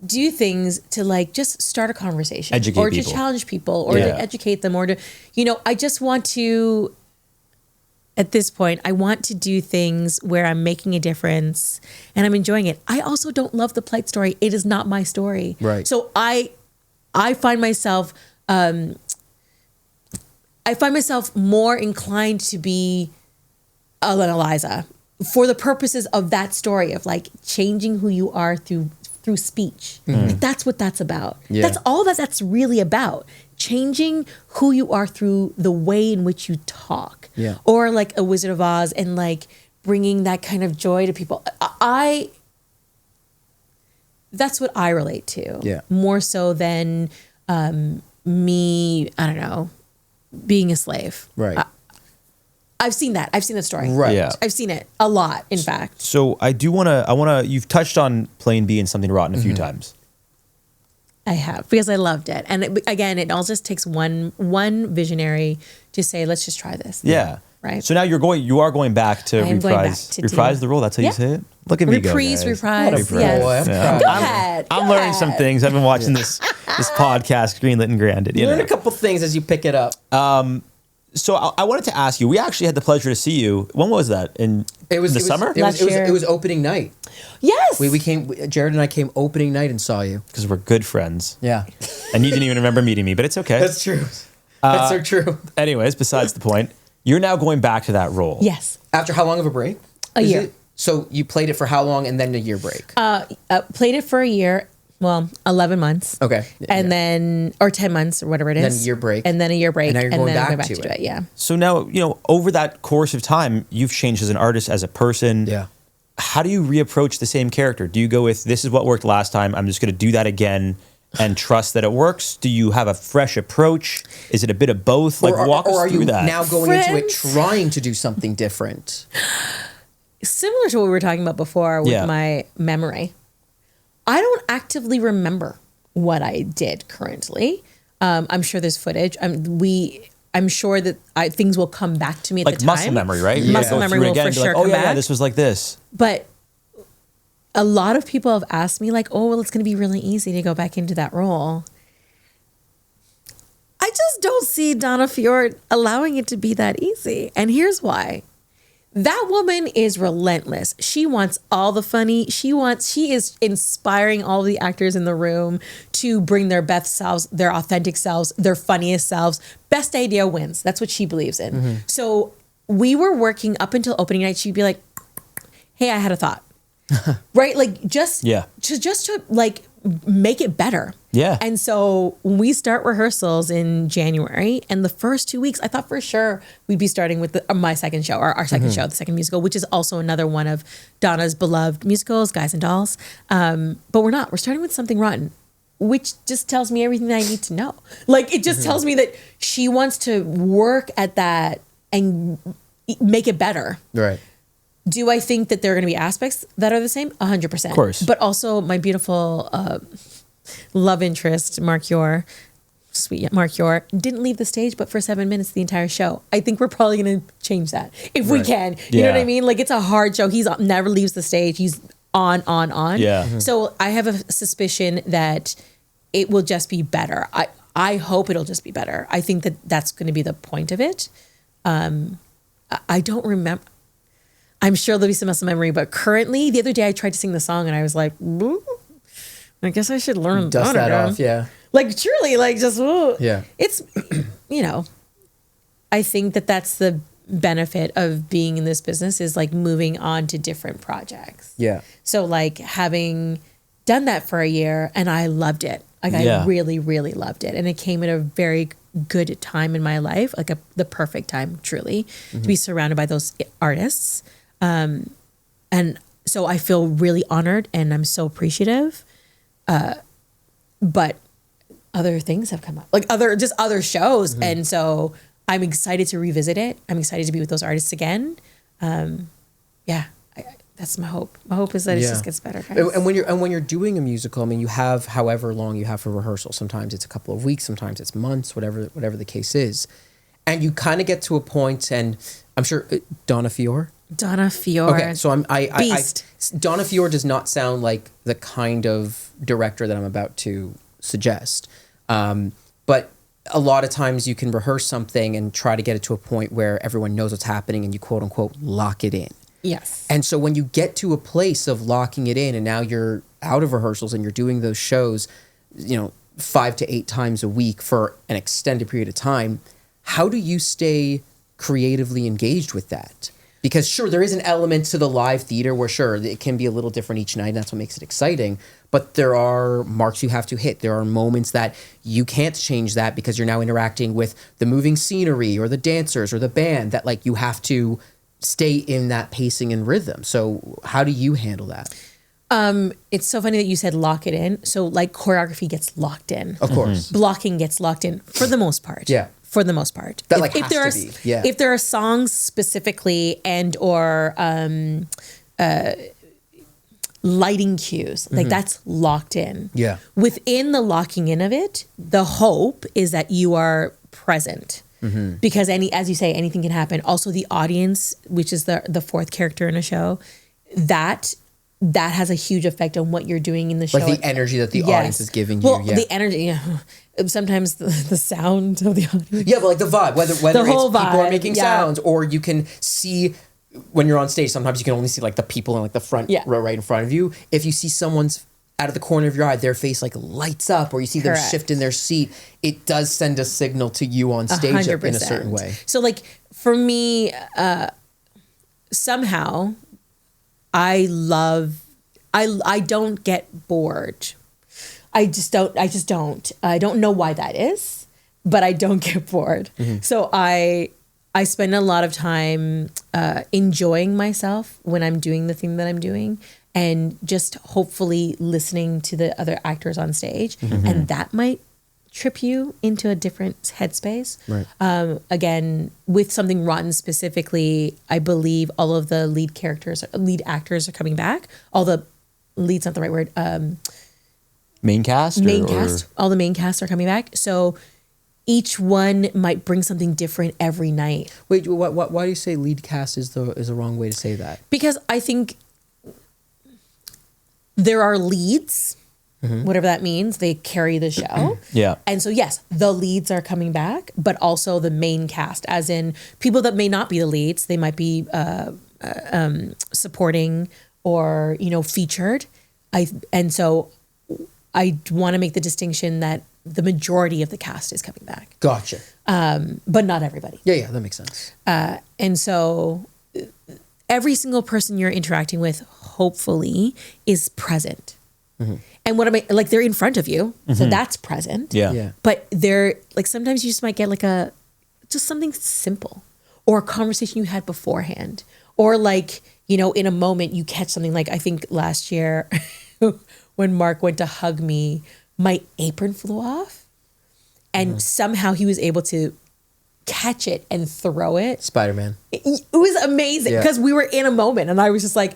do things to like just start a conversation Educate or people. to challenge people or to educate them or to, you know, I just want to, at this point, I want to do things where I'm making a difference and I'm enjoying it. I also don't love the plight story. It is not my story. Right. So I find myself more inclined to be an Eliza for the purposes of that story of like changing who you are through speech. Like that's what that's about. Yeah. That's all that's really about. Changing who you are through the way in which you talk. Yeah. Or like a Wizard of Oz and like bringing that kind of joy to people. That's what I relate to. Yeah. More so than me, I don't know, being a slave. Right. I've seen that. I've seen that story. Right. Yeah. I've seen it a lot, in fact. So I want to, you've touched on Plain B and Something Rotten a few times. I have, because I loved it. And again, it all just takes one visionary to say, let's just try this. Yeah. Right. So now you are going back to I am going back to reprise the role. That's how you say it? Look at me go, guys. Reprise. Boy, Yes. I'm Yeah. proud. Go ahead. I'm learning some things. I've been watching this podcast, Greenlit and Granted. You Learn know. a couple things as you pick it up. So I wanted to ask you, we actually had the pleasure to see you. When was that? In the summer? Last year. It was opening night. Yes. We came. Jared and I came opening night and saw you. Because we're good friends. Yeah, And you didn't even remember meeting me, but it's okay. that's true. That's so true. Anyways, besides the point, you're now going back to that role. Yes. After how long of a break? A Is year. it? So you played it for how long, and then a year break? Played it for a year. Well, 11 months. Okay. And then, or 10 months or whatever it is. Then a year break. And then a year break. And now you're going then back I'm going to to do it. it. Yeah. So now, over that course of time, you've changed as an artist, as a person. Yeah. How do you reapproach the same character? Do you go with, this is what worked last time, I'm just going to do that again and trust that it works? Do you have a fresh approach? Is it a bit of both? Like, walk us or are through you that. now going into it Friends. trying to do something different? Similar to what we were talking about before with Yeah. my memory. I don't actively remember what I did currently. I'm sure there's footage. I'm sure that things will come back to me at Like the time. muscle memory, right? Yeah. Muscle Go memory through it will again for and be sure like, oh, come yeah, back. this was like this. But a lot of people have asked me, like, oh, well, it's going to be really easy to go back into that role. I just don't see Donna Fjord allowing it to be that easy. And here's why. That woman is relentless. She wants all the funny. She is inspiring all the actors in the room to bring their best selves, their authentic selves, their funniest selves. Best idea wins. That's what she believes in. Mm-hmm. So we were working up until opening night. She'd be like, hey, I had a thought. Right? Like just to like make it better. Yeah. And so when we start rehearsals in January, and the first 2 weeks, I thought for sure we'd be starting with my second show, or our second show, the second musical, which is also another one of Donna's beloved musicals, Guys and Dolls. But we're not. We're starting with Something Rotten, which just tells me everything that I need to know. Like, it just tells me that she wants to work at that and make it better. Right. Do I think that there are going to be aspects that are the same? 100%. Of course. But also my beautiful love interest, sweet Mark Yor, didn't leave the stage but for 7 minutes the entire show. I think we're probably going to change that if we can. You know what I mean? Like, it's a hard show. He's never leaves the stage. He's on. Yeah. So I have a suspicion that it will just be better. I hope it'll just be better. I think that that's going to be the point of it. I don't remember. I'm sure there'll be some muscle memory, but currently, the other day I tried to sing the song and I was like, "Ooh, I guess I should learn Dust that again." off, yeah. Like, truly, like, just, ooh. Yeah. It's, I think that that's the benefit of being in this business, is like moving on to different projects. Yeah. So like having done that for a year, and I loved it. Like, I really, really loved it. And it came at a very good time in my life, like the perfect time, truly, to be surrounded by those artists. And so I feel really honored and I'm so appreciative. But other things have come up, like other shows. And so I'm excited to revisit it. I'm excited to be with those artists again. That's my hope. My hope is that it just gets better, guys. And when you're doing a musical, I mean, you have however long you have for rehearsal. Sometimes it's a couple of weeks, sometimes it's months, whatever the case is. And you kind of get to a point, and I'm sure Donna Fjord. Okay, so Beast. Donna Fjord does not sound like the kind of director that I'm about to suggest. But a lot of times you can rehearse something and try to get it to a point where everyone knows what's happening and you quote unquote lock it in. Yes. And so when you get to a place of locking it in and now you're out of rehearsals and you're doing those shows, 5 to 8 times a week for an extended period of time, how do you stay creatively engaged with that? Because sure, there is an element to the live theater where sure, it can be a little different each night, and that's what makes it exciting. But there are marks you have to hit. There are moments that you can't change that because you're now interacting with the moving scenery or the dancers or the band, that like you have to stay in that pacing and rhythm. So how do you handle that? It's so funny that you said lock it in. So like choreography gets locked in. Of course. Blocking gets locked in for the most part. Yeah. For the most part. That like has to be. Yeah. If there are songs specifically and or lighting cues, like that's locked in. Yeah. Within the locking in of it, the hope is that you are present. Because as you say, anything can happen. Also the audience, which is the fourth character in a show, that has a huge effect on what you're doing in the show. Like the energy that the audience is giving you. Well, the energy, sometimes the sound of the audience. Yeah, but like the vibe, whether The it's whole people are vibe, making sounds, or you can see when you're on stage, sometimes you can only see like the people in like the front row right in front of you. If you see someone's out of the corner of your eye, their face like lights up, or you see them shift in their seat, it does send a signal to you on stage 100%. in a certain way. So like for me, somehow I don't get bored. I just don't. I don't know why that is, but I don't get bored. So I spend a lot of time enjoying myself when I'm doing the thing that I'm doing. and just hopefully listening to the other actors on stage. And that might trip you into a different headspace. Right. Again, with something rotten specifically, I believe all of the lead actors are coming back. All the lead's not the right word. Main cast? All the main casts are coming back. So each one might bring something different every night. Wait, why do you say lead cast is the wrong way to say that? Because I think there are leads, whatever that means. They carry the show. Yeah. And so, yes, the leads are coming back, but also the main cast, as in people that may not be the leads. They might be supporting or, featured. And so I want to make the distinction that the majority of the cast is coming back. Gotcha. But not everybody. Yeah, that makes sense. And so every single person you're interacting with, hopefully, is present. And what am I like? They're in front of you, so that's present. Yeah. But they're like, sometimes you just might get like just something simple, or a conversation you had beforehand, or like, in a moment you catch something. Like I think last year when Mark went to hug me, my apron flew off, and somehow he was able to catch it and throw it. Spider-Man. It was amazing because we were in a moment, and I was just like,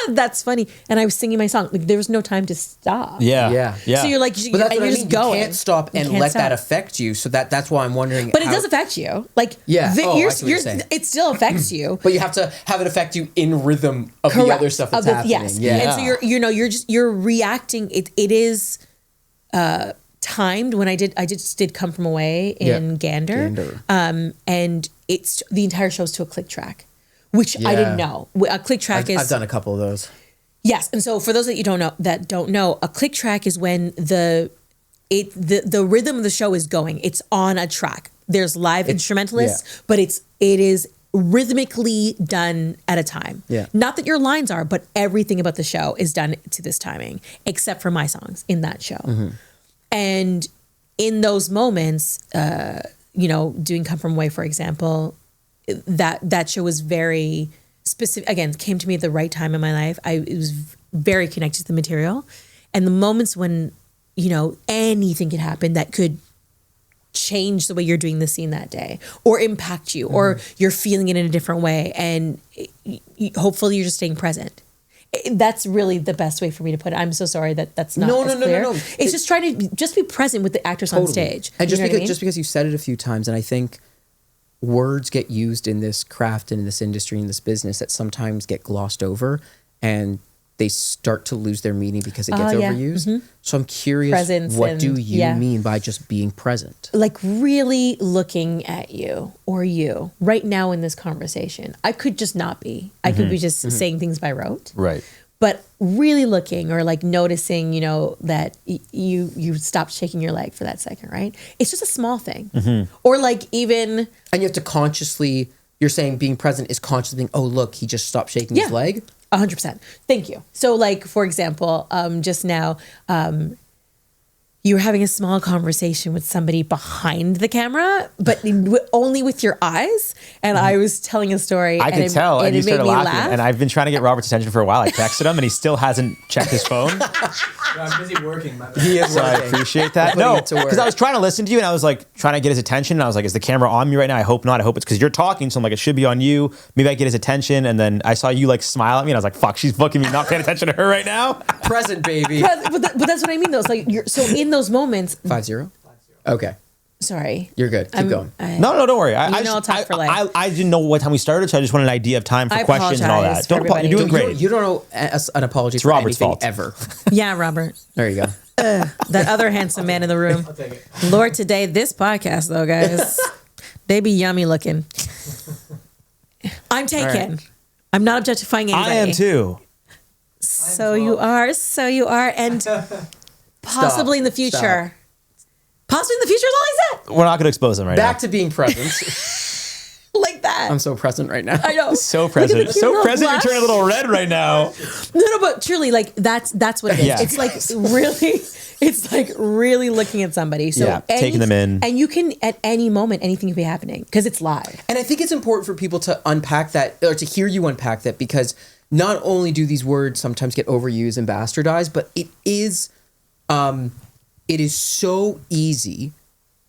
that's funny. And I was singing my song. Like there was no time to stop. Yeah. So you're like, But that's what I just mean. going. You can't stop and let that affect you. So that's why I'm wondering. But it does affect you. Like, I see what you're saying. It still affects you. But you have to have it affect you in rhythm of the other stuff that's happening. Yes. Yeah. And so you're reacting. It is timed. When I just did Come From Away in Gander. And it's the entire show's to a click track, which I didn't know. A click track is. I've done a couple of those. Yes, and so for those that don't know, a click track is when the rhythm of the show is going. It's on a track. There's live instrumentalists, but it is rhythmically done at a time. Yeah. Not that your lines are, but everything about the show is done to this timing, except for my songs in that show. And in those moments, doing Come From Away, for example, that show was very specific. Again, came to me at the right time in my life. It was very connected to the material, and the moments when anything could happen that could change the way you're doing the scene that day, or impact you, or you're feeling it in a different way, and hopefully you're just staying present. That's really the best way for me to put it. I'm so sorry that's not as clear. No. It's just trying to just be present with the actors on stage. And just because you said it a few times, and I think words get used in this craft and in this industry, in this business, that sometimes get glossed over, and they start to lose their meaning because it gets overused. So I'm curious, what do you mean by just being present? Like really looking at you right now in this conversation. I could just not be. I could be just saying things by rote. Right. But really looking, or like noticing, that you stopped shaking your leg for that second, right? It's just a small thing. Or like even... And you have to consciously, you're saying being present is consciously being, oh, look, he just stopped shaking his leg? 100%. Thank you. So like, for example, just now, you were having a small conversation with somebody behind the camera, but only with your eyes. And I was telling a story. I could tell, and you it made started me laughing. laugh. And I've been trying to get Robert's attention for a while. I texted him, and he still hasn't checked his phone. I'm busy working. My bad. He is So I working. appreciate that. Putting No, it to work. because I was trying to listen to you, and I was like trying to get his attention. And I was like, is the camera on me right now? I hope not. I hope it's because you're talking. So I'm like, it should be on you. Maybe I get his attention. And then I saw you like smile at me, and I was like, fuck, she's booking me, not paying attention to her right now. Present, baby. but that's what I mean, though. It's like so in those moments. 5-0? Okay. Sorry. You're good. Keep going. No, don't worry. I'll talk for life. I didn't know what time we started, so I just wanted an idea of time for I questions and all apologize that. for You're doing everybody. great. You don't know an apology for Robert's anything fault. ever. Yeah, Robert. There you go. That other handsome man in the room. I'll take it. Lord, today, this podcast, though, guys, they be yummy looking. I'm taken. Right. I'm not objectifying anybody. I am too. So you are. And possibly in the future. Possibly in the future is all I said. We're not going to expose them right Back now. to being present. Like that. I'm so present right now. I know. So Look at present. the cute So little present. You're blush. turning a little red right now. No, but truly, like that's what it is. Yeah. It's like really looking at somebody. So Yeah, taking them in. And you can, at any moment, anything could be happening because it's live. And I think it's important for people to unpack that, or to hear you unpack that, because not only do these words sometimes get overused and bastardized, but it is so easy,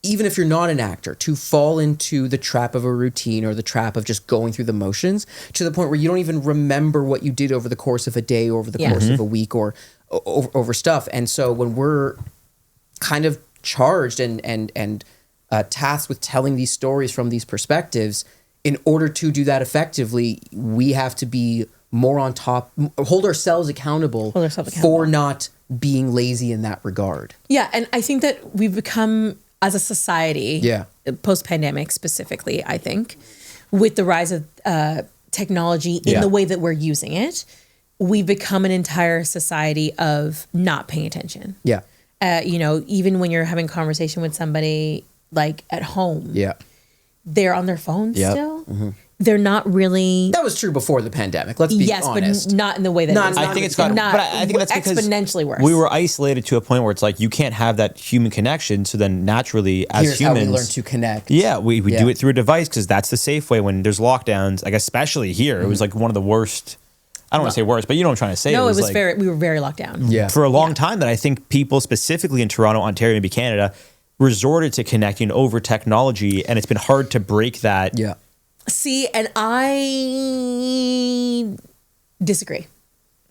even if you're not an actor, to fall into the trap of a routine or the trap of just going through the motions to the point where you don't even remember what you did over the course of a day, over the course of a week, or over stuff. And so when we're kind of charged and tasked with telling these stories from these perspectives, in order to do that effectively, we have to be more on top, hold ourselves accountable for not being lazy in that regard. Yeah, and I think that we've become, as a society, post-pandemic specifically, I think, with the rise of technology in the way that we're using it, we've become an entire society of not paying attention. Yeah. Even when you're having a conversation with somebody like at home, they're on their phones still. Mm-hmm. They're not really. That was true before the pandemic. Let's be honest. But not in the way that it is. I think it's gotten, but I think that's because exponentially worse. We were isolated to a point where it's like you can't have that human connection. So then naturally, as Here's humans, how we learn to connect. Yeah, we do it through a device because that's the safe way when there's lockdowns. Like especially here, it was like one of the worst. I don't want to say worst, but you know what I'm trying to say. No, it was like, we were very locked down. Yeah. For a long time, that I think people specifically in Toronto, Ontario, maybe Canada, resorted to connecting over technology, and it's been hard to break that. Yeah. See, and I disagree.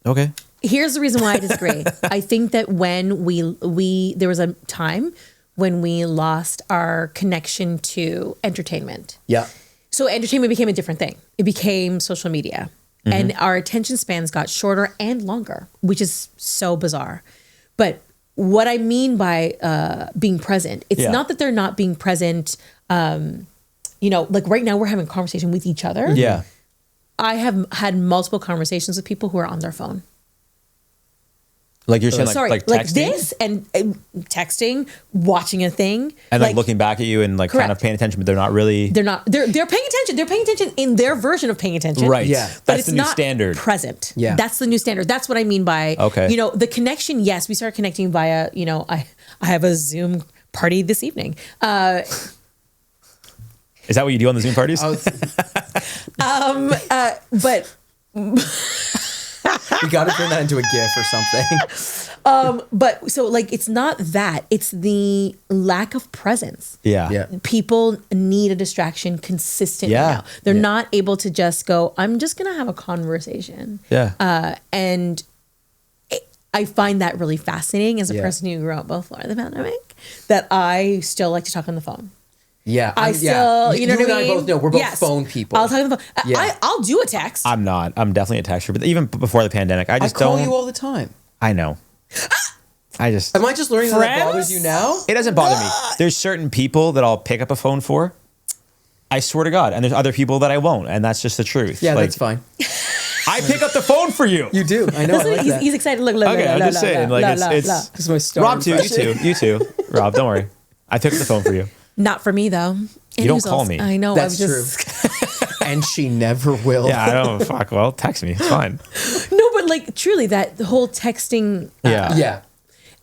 Okay. Here's the reason why I disagree. I think that when we there was a time when we lost our connection to entertainment. Yeah. So entertainment became a different thing. It became social media. And our attention spans got shorter and longer, which is so bizarre. But what I mean by being present, it's not that they're not being present. Like right now we're having a conversation with each other. Yeah. I have had multiple conversations with people who are on their phone. Like you're saying, like texting? Like this and texting, watching a thing. And like looking back at you and like kind of paying attention, but they're not really. They're paying attention. They're paying attention in their version of paying attention. Right. Yeah. But That's it's the new not standard. Present. Yeah. That's the new standard. That's what I mean by, the connection. Yes, we started connecting via, I have a Zoom party this evening. Is that what you do on the Zoom parties? But we got to turn that into a GIF or something. But so like, it's not that, it's the lack of presence. Yeah. People need a distraction consistently now. They're not able to just go, I'm just going to have a conversation. Yeah. And I find that really fascinating as a person who grew up before the pandemic, that I still like to talk on the phone. Yeah. I still, you know what I mean? I both know we're both phone people. I'll talk on the phone. I'll do a text. I'm not. I'm definitely a texter, but even before the pandemic, I just call don't. you all the time. I know. Am I just learning that bothers you now? It doesn't bother me. There's certain people that I'll pick up a phone for. I swear to God. And there's other people that I won't. And that's just the truth. Yeah, that's fine. I pick up the phone for you. You do. I know. He's excited. Look, okay, I'm just saying. It's my star Rob too. You too. Rob, don't worry. I pick up the phone for you. Not for me though. You don't call me. I know. That's true. And she never will. Yeah, I don't. Fuck. Well, text me. It's fine. No, but like truly, that the whole texting. Yeah.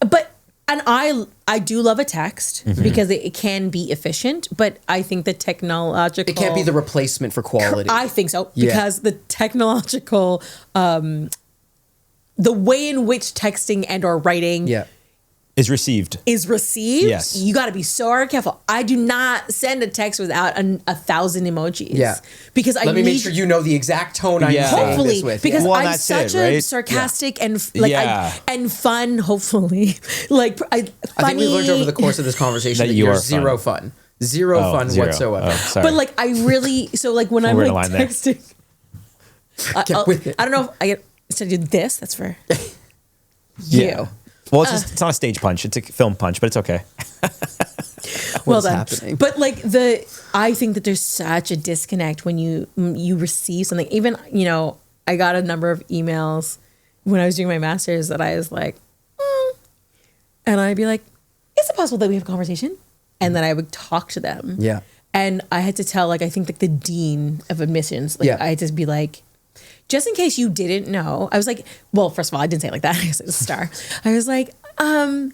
But I do love a text because it can be efficient, but I think the technological. It can't be the replacement for quality. I think so because the technological, the way in which texting and or writing. Is received. Yes. You got to be so careful. I do not send a text without 1,000 emojis. Yeah. Because Let me make sure you know the exact tone I'm saying this with. Because I'm such a sarcastic and and fun, hopefully. Like, funny. I think we learned over the course of this conversation that you're zero fun. Zero fun whatsoever. Sorry. But like, I really, so like when I'm like texting. Get with it. I don't know if I get, instead of do this, that's for you. Well, it's not a stage punch; it's a film punch, but it's okay. What's happening? But like I think that there's such a disconnect when you receive something. Even I got a number of emails when I was doing my master's that I was like, and I'd be like, is it possible that we have a conversation? And then I would talk to them. Yeah. And I had to tell, like, I think like the dean of admissions, like I had to be like, just in case you didn't know, I was like, well, first of all, I didn't say it like that. I said Starr. I was like, I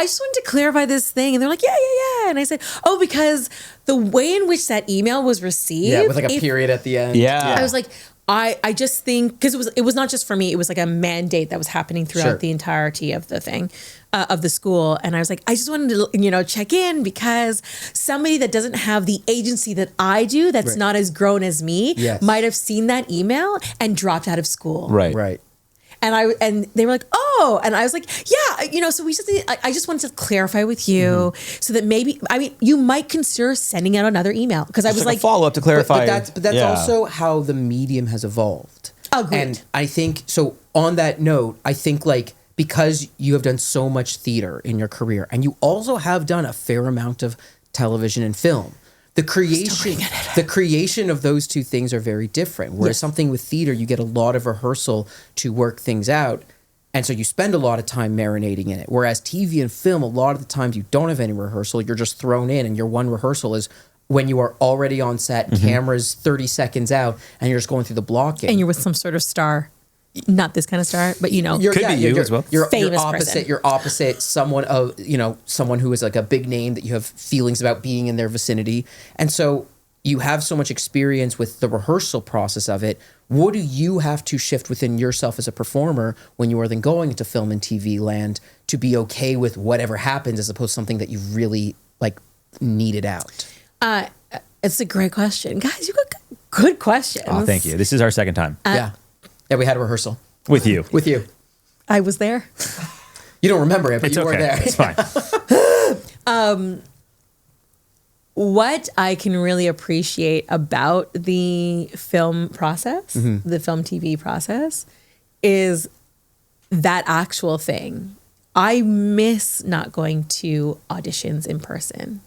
just wanted to clarify this thing. And they're like, yeah. And I said, because the way in which that email was received. Yeah, with like a period at the end. Yeah. I was like, I just think because it was not just for me, it was like a mandate that was happening throughout Sure. the entirety of the thing, of the school. And I was like, I just wanted to, check in because somebody that doesn't have the agency that I do, that's Right. not as grown as me, Yes. might have seen that email and dropped out of school. Right. And they were like, oh, and I was like, yeah, so we just I just wanted to clarify with you so that maybe, you might consider sending out another email because I was like, follow up to clarify. But that's Yeah. also how the medium has evolved. Agreed. And I think so. On that note, I think like because you have done so much theater in your career, and you also have done a fair amount of television and film. The creation of those two things are very different. Whereas Yes. something with theater, you get a lot of rehearsal to work things out. And so you spend a lot of time marinating in it. Whereas TV and film, a lot of the times you don't have any rehearsal. You're just thrown in, and your one rehearsal is when you are already on set, cameras 30 seconds out, and you're just going through the blocking. and you're with some sort of star, not this kind of star, but You're- Could be you as well. You're Famous opposite. person. You're opposite someone of someone who is like a big name that you have feelings about being in their vicinity, and so you have so much experience with the rehearsal process of it. What do you have to shift within yourself as a performer when you are then going into film and TV land to be okay with whatever happens, as opposed to something that you really like needed out? it's a great question. Guys, you got good questions. Oh, thank you. This is our second time Yeah, we had a rehearsal with you. with you. I was there. You don't remember it, but It's you were okay. there. It's fine. What I can really appreciate about the film process, the film TV process, is that actual thing. I miss not going to auditions in person.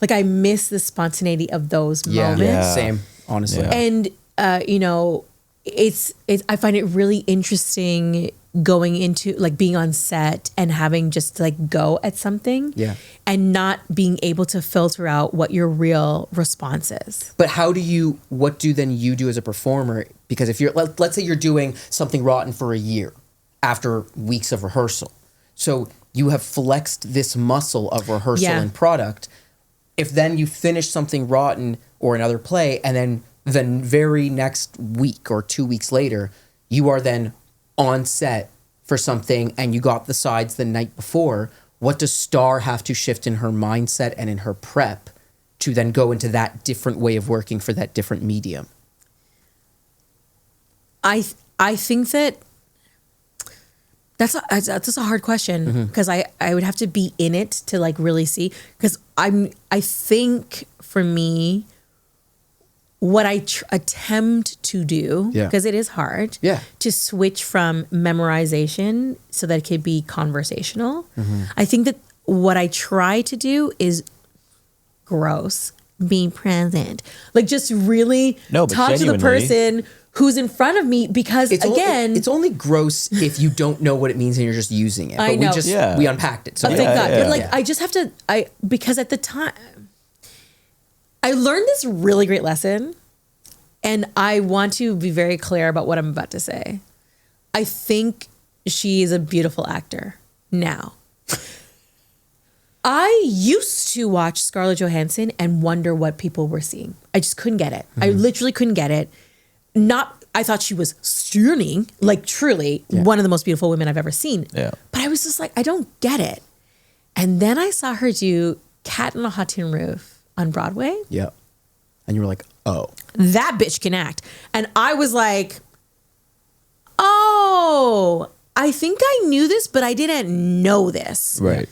Like I miss the spontaneity of those moments. Yeah. Same, honestly. Yeah. And it's I find it really interesting going into like being on set and having just to like go at something and not being able to filter out what your real response is. But what do then you do as a performer? Because if you're, let's say you're doing something rotten for a year after weeks of rehearsal. So you have flexed this muscle of rehearsal Yeah. and product. If then you finish something rotten or another play, and then the very next week or 2 weeks later, you are then on set for something and you got the sides the night before, what does Starr have to shift in her mindset and in her prep to then go into that different way of working for that different medium? I think that's a hard question because I would have to be in it to like really see, because I think for me what I attempt to do, because it is hard, to switch from memorization so that it could be conversational. I think that what I try to do is be present, like just really No, but talk to the genuinely. person who's in front of me, because It's only gross if you don't know what it means and you're just using it. I But know. we unpacked it. So oh, thank God. yeah. But like, I just have to, because at the time, I learned this really great lesson, and I want to be very clear about what I'm about to say. I think she is a beautiful actor now. I used to watch Scarlett Johansson and wonder what people were seeing. I just couldn't get it. I literally couldn't get it. I thought she was stunning, like truly one of the most beautiful women I've ever seen. Yeah. But I was just like, I don't get it. And then I saw her do Cat on a Hot Tin Roof on Broadway. Yeah. And you were like, oh. That bitch can act. And I was like, oh, I think I knew this, but I didn't know this. Right.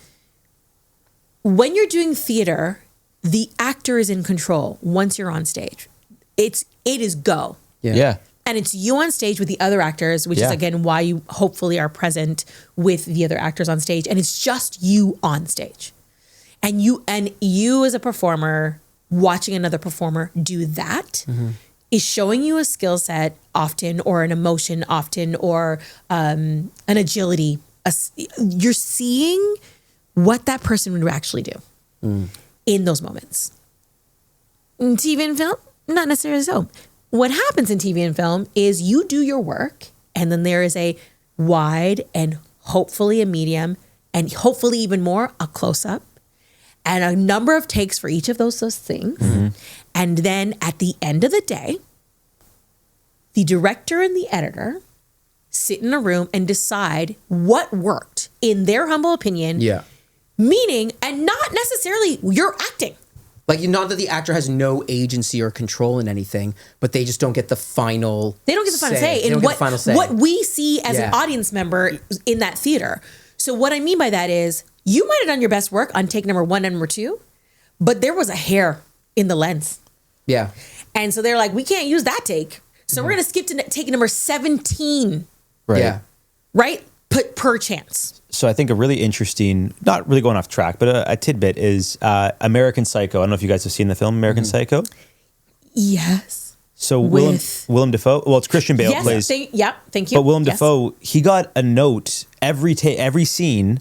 When you're doing theater, the actor is in control once you're on stage. It is go. Yeah. And it's you on stage with the other actors, which is again why you hopefully are present with the other actors on stage. And it's just you on stage. And you as a performer watching another performer do that is showing you a skill set often, or an emotion often, or an agility. You're seeing what that person would actually do in those moments. In TV and film, not necessarily so. What happens in TV and film is you do your work, and then there is a wide and hopefully a medium, and hopefully even more a close-up, and a number of takes for each of those things. And then at the end of the day, the director and the editor sit in a room and decide what worked in their humble opinion. Yeah. Meaning, and not necessarily you're acting. Like, not that the actor has no agency or control in anything, but they just don't get the final. They don't get the final say They in don't get the final say. what we see as an Yeah. audience member in that theater. So what I mean by that is you might have done your best work on take number 1 and number 2, but there was a hair in the lens. Yeah. And so they're like, we can't use that take. So we're going to skip to take number 17, Right. Yeah. right? Per chance. So I think a really interesting, not really going off track, but a tidbit is American Psycho. I don't know if you guys have seen the film American Psycho. Yes. So With- Willem Dafoe. Well, it's Christian Bale Yes. plays. Thank you. But Willem Yes. Dafoe, he got a note every scene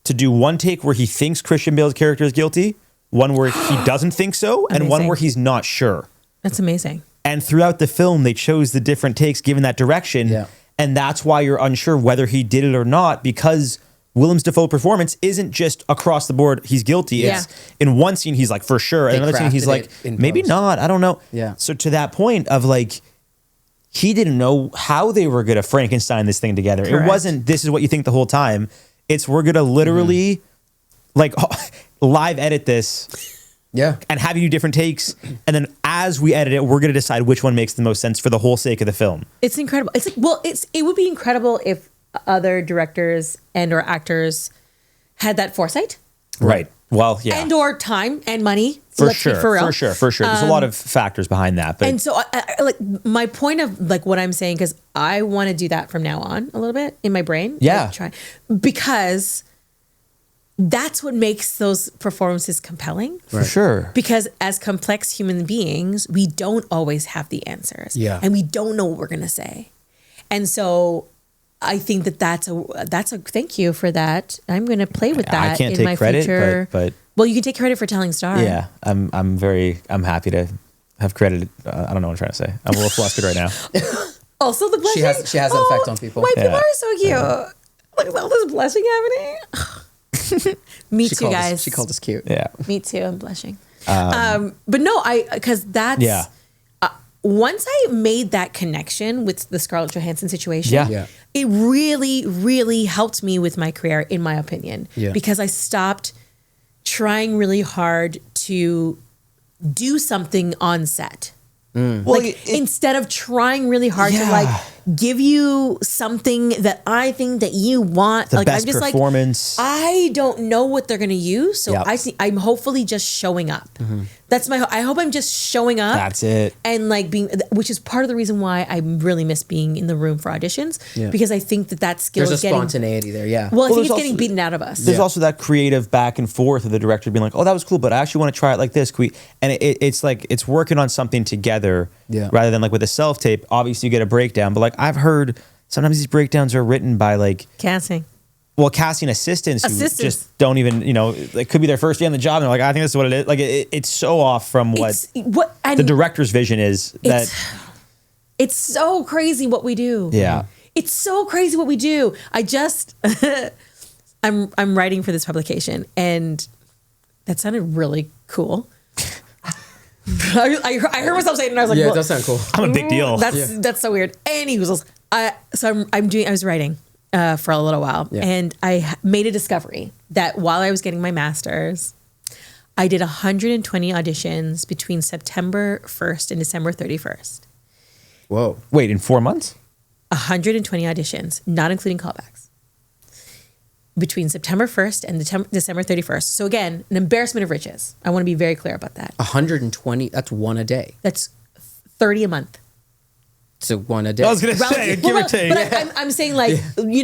to do one take where he thinks Christian Bale's character is guilty, one where he doesn't think so, and one Amazing. where he's not sure. That's amazing. And throughout the film, they chose the different takes given that direction. Yeah. And that's why you're unsure whether he did it or not, because Willem Dafoe's performance isn't just across the board, he's guilty. Yeah. It's in one scene, he's like, for sure. And They another scene, he's crafted like, it in maybe post. not. I don't know. Yeah. So to that point of like, he didn't know how they were going to Frankenstein this thing together. Correct. It wasn't, this is what you think the whole time. It's, we're going to literally like live edit this Yeah. and have you do different takes. And then as we edit it, we're going to decide which one makes the most sense for the whole sake of the film. It's incredible. It's like, well, it would be incredible if other directors and or actors had that foresight Right. Well, yeah. and or time and money. For Let's be sure. for real. For sure. There's a lot of factors behind that. But And so, I like my point of like what I'm saying, because I want to do that from now on a little bit in my brain. Yeah. Like, try because that's what makes those performances compelling. for sure. Because as complex human beings, we don't always have the answers. Yeah. And we don't know what we're going to say. And so I think that's a thank you for that. I'm going to play with that I can't in take my credit, future. but well, you can take credit for telling Starr. yeah, I'm happy to have credit. I don't know what I'm trying to say. I'm a little flustered right now. Also the blushing. She has an effect on people. My people Yeah. are so cute. Look at all this blushing happening. Me too, guys. She called us cute. Yeah. Me too. I'm blushing. But no, because that's Yeah. Once I made that connection with the Scarlett Johansson situation, Yeah. Yeah. it really, really helped me with my career, in my opinion, Yeah. because I stopped trying really hard to do something on set. Like instead of trying really hard to Yeah. like give you something that I think that you want, The like best I'm just performance. like I don't know what they're gonna use, so Yep. I'm hopefully just showing up. That's I hope I'm just showing up. That's it. And like being, which is part of the reason why I really miss being in the room for auditions, Yeah. because I think that skill There's is a getting spontaneity there. Yeah. well, I think there's it's getting also- beaten out of us. There's also that creative back and forth of the director being like, "Oh, that was cool, but I actually want to try it like this." Can we? And it's like it's working on something together, Yeah. rather than like with a self tape. Obviously, you get a breakdown, but like I've heard sometimes these breakdowns are written by like Casting. casting assistants who Assistants. just don't even it could be their first day on the job and they're like, I think this is what it is. Like it's so off from what And the director's vision is. That it's so crazy what we do. yeah. It's so crazy what we do. I just I'm writing for this publication, and that sounded really cool. I heard myself saying it, and I was like, Yeah, well, it does sound cool. I'm a big deal. That's so weird. Anywho, I was writing for a little while, Yeah. and I made a discovery that while I was getting my master's, I did 120 auditions between September 1st and December 31st. Whoa. Wait, in 4 months? 120 auditions, not including callbacks, between September 1st and December 31st. So again, an embarrassment of riches. I want to be very clear about that. 120. That's one a day. That's 30 a month. So one a day. I was gonna say, give or take. But I'm saying like, we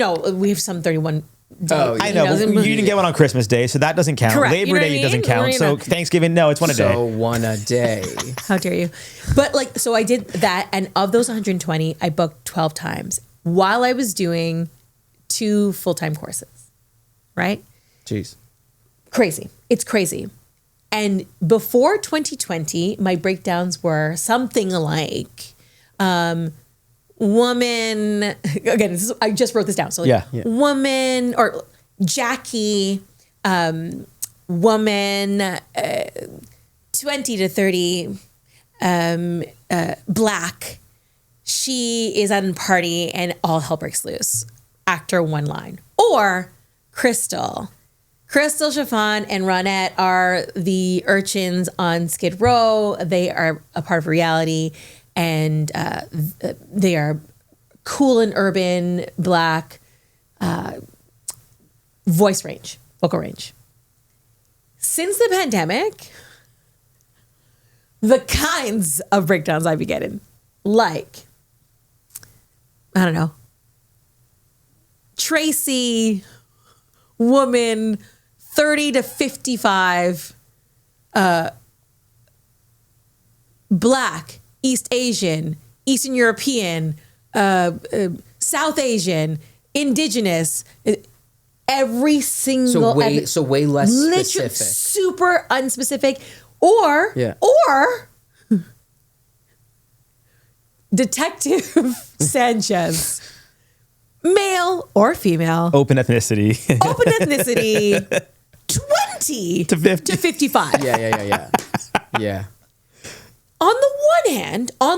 have some 31 days. Oh, yeah. I know, but you didn't get one on Christmas Day, so that doesn't count. Correct. Labor You know what I Day mean? doesn't count. You know So what I mean? Thanksgiving, no, it's one a day. So one a day. How dare you? But like, so I did that. And of those 120, I booked 12 times while I was doing 2 full-time courses, right? Jeez. Crazy. It's crazy. And before 2020, my breakdowns were something like woman, again, I just wrote this down. So like, Yeah. woman or Jackie, woman, 20 to 30, black. she is at a party and all hell breaks loose. Actor one line. Or Crystal. Crystal, Chiffon, and Ronette are the urchins on Skid Row. They are a part of reality, and they are cool and urban, black, voice range, vocal range. Since the pandemic, the kinds of breakdowns I've been getting, like, I don't know, Tracy, woman, 30 to 55, Black, East Asian, Eastern European, South Asian, Indigenous, every single... So way less literally specific. super unspecific. Or Detective Sanchez, male or female, Open ethnicity. 20 To 50. to 55. Yeah. On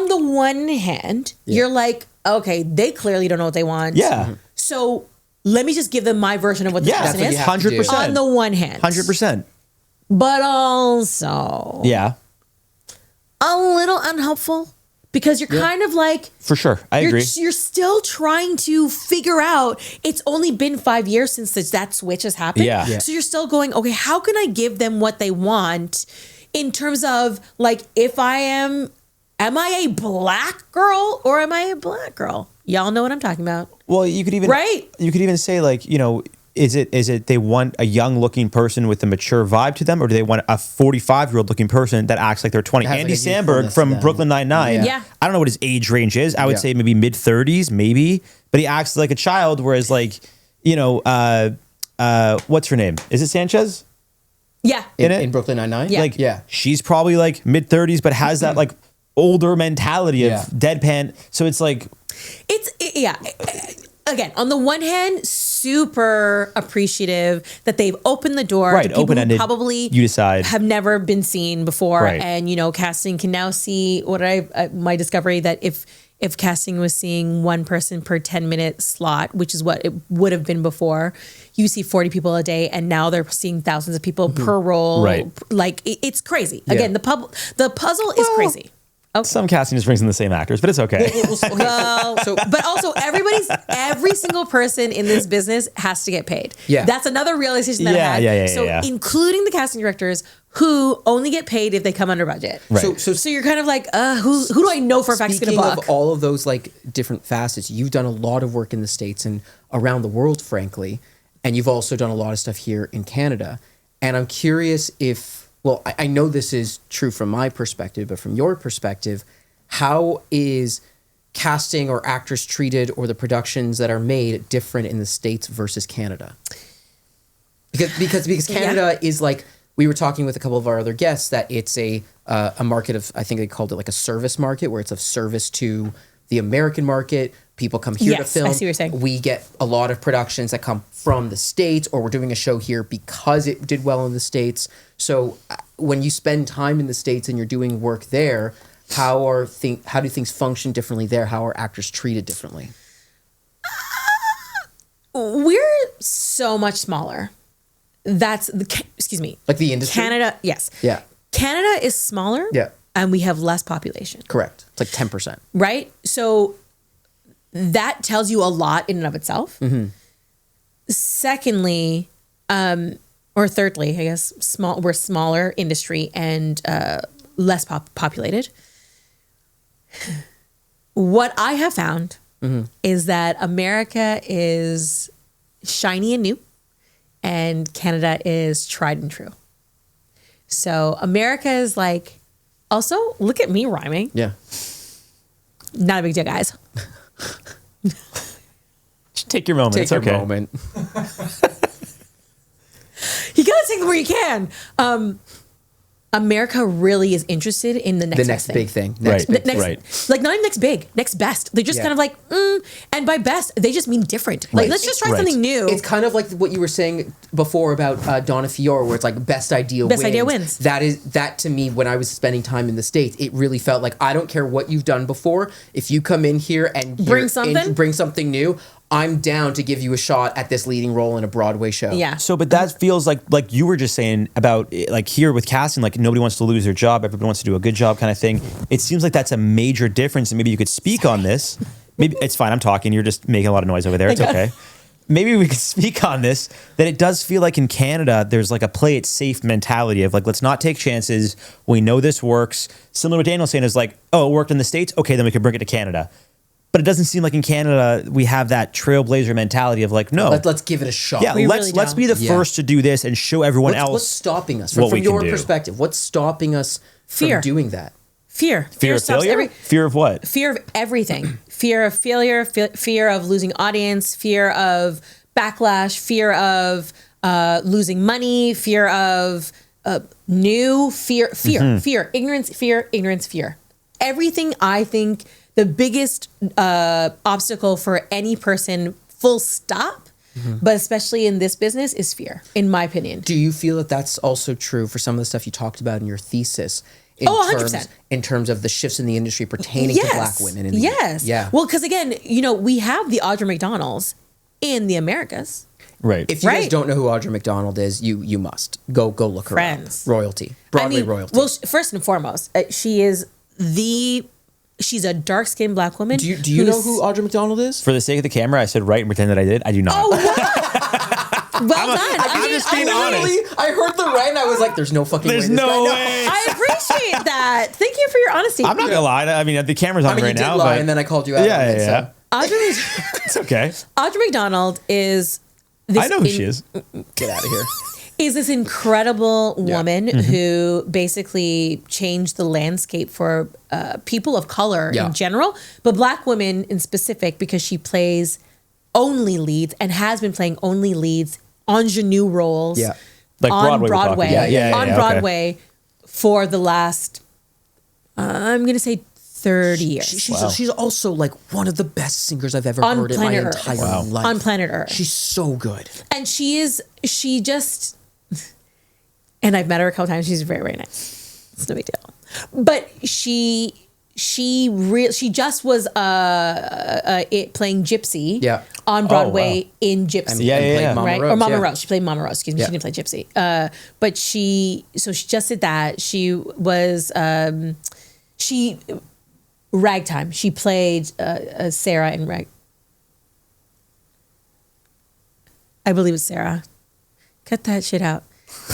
the one hand, you're like, okay, they clearly don't know what they want. Yeah. So let me just give them my version of what this Yeah, person that's is. what you have to do. 100%. On the one hand. 100%. But also Yeah, a little unhelpful because you're kind of like, for sure. I agree. You're still trying to figure out. It's only been 5 years since that switch has happened. Yeah. So you're still going, okay, how can I give them what they want in terms of like, if am I a black girl or am I a black girl? Y'all know what I'm talking about. Well, you could even say like, you know, is it they want a young looking person with a mature vibe to them, or do they want a 45-year-old looking person that acts like they're 20? Has Andy like a Samberg youthfulness from to them. Brooklyn Nine-Nine. Yeah. I don't know what his age range is. I would Yeah. say maybe mid 30s, maybe, but he acts like a child. Whereas like, you know, what's her name? Is it Sanchez? Yeah. In it? In Brooklyn Nine-Nine? Yeah. Like, Yeah. she's probably like mid 30s, but has that like older mentality of Yeah. deadpan. So it's like, Again, on the one hand, super appreciative that they've opened the door Right, to people who open-ended, probably you decide. have never been seen before, Right. and you know, casting can now see my discovery that if casting was seeing one person per 10-minute slot, which is what it would have been before, you see 40 people a day, and now they're seeing thousands of people per role. Right. Like it's crazy. Again, the puzzle is crazy. some casting just brings in the same actors, but it's okay. But also every single person in this business has to get paid. Yeah. That's another realization that I had. Yeah. Including the casting directors who only get paid if they come under budget. Right. So you're kind of like, who do I know for a fact is going to Speaking book? of all of those like different facets, you've done a lot of work in the States and around the world, frankly, and you've also done a lot of stuff here in Canada. And I'm curious if, well, I know this is true from my perspective, but from your perspective, how is casting or actors treated or the productions that are made different in the States versus Canada? Because Canada is like, we were talking with a couple of our other guests that it's a market of, I think they called it like a service market, where it's of service to the American market. People come here to Yes, film. I see what you're saying. We get a lot of productions that come from the States, or we're doing a show here because it did well in the States. So when you spend time in the States and you're doing work there, how do things function differently there? How are actors treated differently? We're so much smaller. Excuse me. Like the industry? Canada, yes. Yeah. Canada is smaller. Yeah. And we have less population. Correct. It's like 10%. Right? So that tells you a lot in and of itself. Mm-hmm. Secondly, or thirdly, I guess, we're smaller industry and less populated. What I have found is that America is shiny and new, and Canada is tried and true. So America is like, also, look at me rhyming. Yeah. Not a big deal, guys. Just take your moment. Take It's your okay. moment. You gotta take it where you can. America really is interested in the next best thing. big thing. Right. Big Next, Right. like not even next big, next best. They're just Yeah. kind of like, and by best, they just mean different. Like, Right. let's just try Right. something new. It's kind of like what you were saying before about Donna Fiore, where it's like best idea Best wins. idea wins. That to me, when I was spending time in the States, it really felt like I don't care what you've done before. If you come in here and Bring something? bring something new, I'm down to give you a shot at this leading role in a Broadway show. yeah. So, but that feels like you were just saying about like here with casting, like nobody wants to lose their job, everybody wants to do a good job, kind of thing. It seems like that's a major difference, and maybe you could speak on this. Maybe it's fine. I'm talking. You're just making a lot of noise over there. It's okay. Maybe we could speak on this. That it does feel like in Canada, there's like a play it safe mentality of like, let's not take chances. We know this works. Similar to what Daniel's saying is like, oh, it worked in the States. Okay, then we could bring it to Canada. But it doesn't seem like in Canada we have that trailblazer mentality of like, no, Let's give it a shot. yeah, We let's really let's don't. be the Yeah. first to do this and show everyone What's else stopping us what from we can your do. perspective? What's stopping us Fear. from doing that? Fear. Fear of stops failure. Fear of what? fear of everything. Fear of failure, fear of losing audience, fear of backlash, fear of losing money, fear of fear, ignorance, fear. Everything, I think the biggest obstacle for any person, full stop, but especially in this business, is fear, in my opinion. Do you feel that that's also true for some of the stuff you talked about in your thesis? Oh, 100%. In terms of the shifts in the industry pertaining to Black women. In the, Yes. Yeah. Well, because again, we have the Audra McDonalds in the Americas. Right. If you guys Right. don't know who Audra McDonald is, you must go look her Friends. up. Royalty, Broadway royalty. Well, first and foremost, she's a dark skinned Black woman. do you know who Audra McDonald is? For the sake of the camera, I said right and pretend that I did. I do not. Oh, well done. I'm just being honest. I heard the right and I was like, "There's no fucking There's way." this no guy knows. way. I appreciate that. Thank you for your honesty. I'm not gonna lie. I mean, the camera's on I mean, right you did now, lie, but and then I called you out. yeah, on it, yeah, Audra, it's okay. Audra McDonald is this I know who she is. Get out of here. is this incredible woman Mm-hmm. who basically changed the landscape for people of color Yeah. in general, but Black women in specific, because she plays only leads and has been playing only leads, ingenue roles Yeah. Like on Broadway. we're talking. Broadway, Yeah, on okay. Broadway for the last, I'm going to say 30 years. She's also like one of the best singers I've ever On heard in my planet Earth. entire life. On planet Earth. She's so good. And she just, and I've met her a couple times. She's very, very nice. It's no big deal. But she just was playing Gypsy Yeah. on Broadway in Gypsy. Yeah, And played yeah. Mama Right? Rose, Or Mama yeah. Rose. She played Mama Rose. Excuse me. Yeah. She didn't play Gypsy. But she just did that. She was, Ragtime. She played Sarah in I believe it's Sarah. Cut that shit out.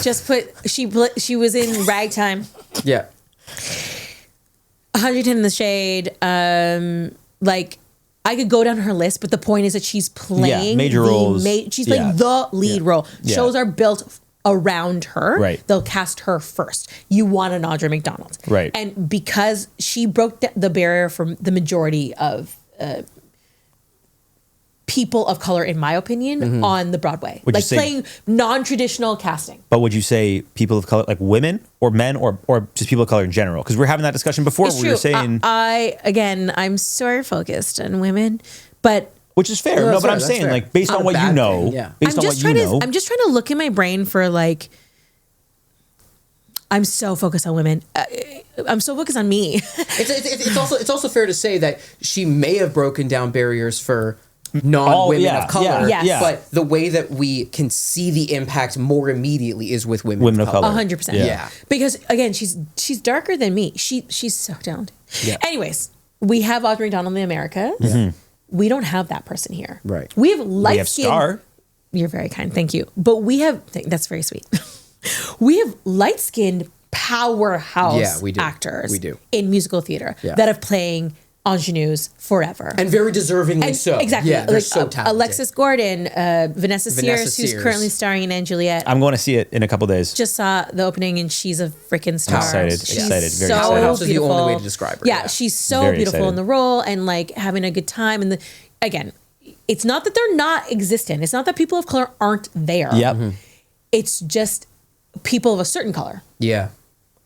Just she was in Ragtime. Yeah. 110 in the Shade. Like I could go down her list, but the point is that she's playing major roles. She's playing the lead role. Yeah. Shows are built around her. Right. They'll cast her first. You want an Audra McDonald. Right. And because she broke the barrier for the majority of people of color, in my opinion, on the Broadway. Would you like say- playing non-traditional casting. But would you say people of color, like women or men, or just people of color in general? Because we're having that discussion before. It's Where true. we were saying, I'm so focused on women, but which is fair. No, No, that's but fair, I'm that's saying, fair. like, based Not on a what you bad know, thing, yeah. based on what you know, I'm just trying to look in my brain for like. I'm so focused on women. I'm so focused on me. It's also fair to say that she may have broken down barriers for non-women yeah, of color, yeah, Yes. yeah. but the way that we can see the impact more immediately is with women of color. 100%. Yeah. Because again, she's darker than me. She's so talented. Yeah. Anyways, we have Audra McDonald in America. We don't have that person here. Right. We have we have Starr. You're very kind. Thank you. But we have, that's very sweet. We have light-skinned powerhouse Yeah, we do. actors We do. in musical theater Yeah. that have playing ingenues forever. And very deservingly so. Exactly. Yeah, they're like so talented. Alexis Gordon, Vanessa Sears, who's Sears. currently starring in Anne Juliet. I'm going to see it in a couple days. Just saw the opening and she's a freaking star. excited, She's excited, very so excited. Powerhouse is the beautiful. only way to describe her, Yeah, yeah. she's so Very beautiful excited. in the role and like having a good time. And again, it's not that they're not existent. It's not that people of color aren't there. Yep. It's just people of a certain color Yeah.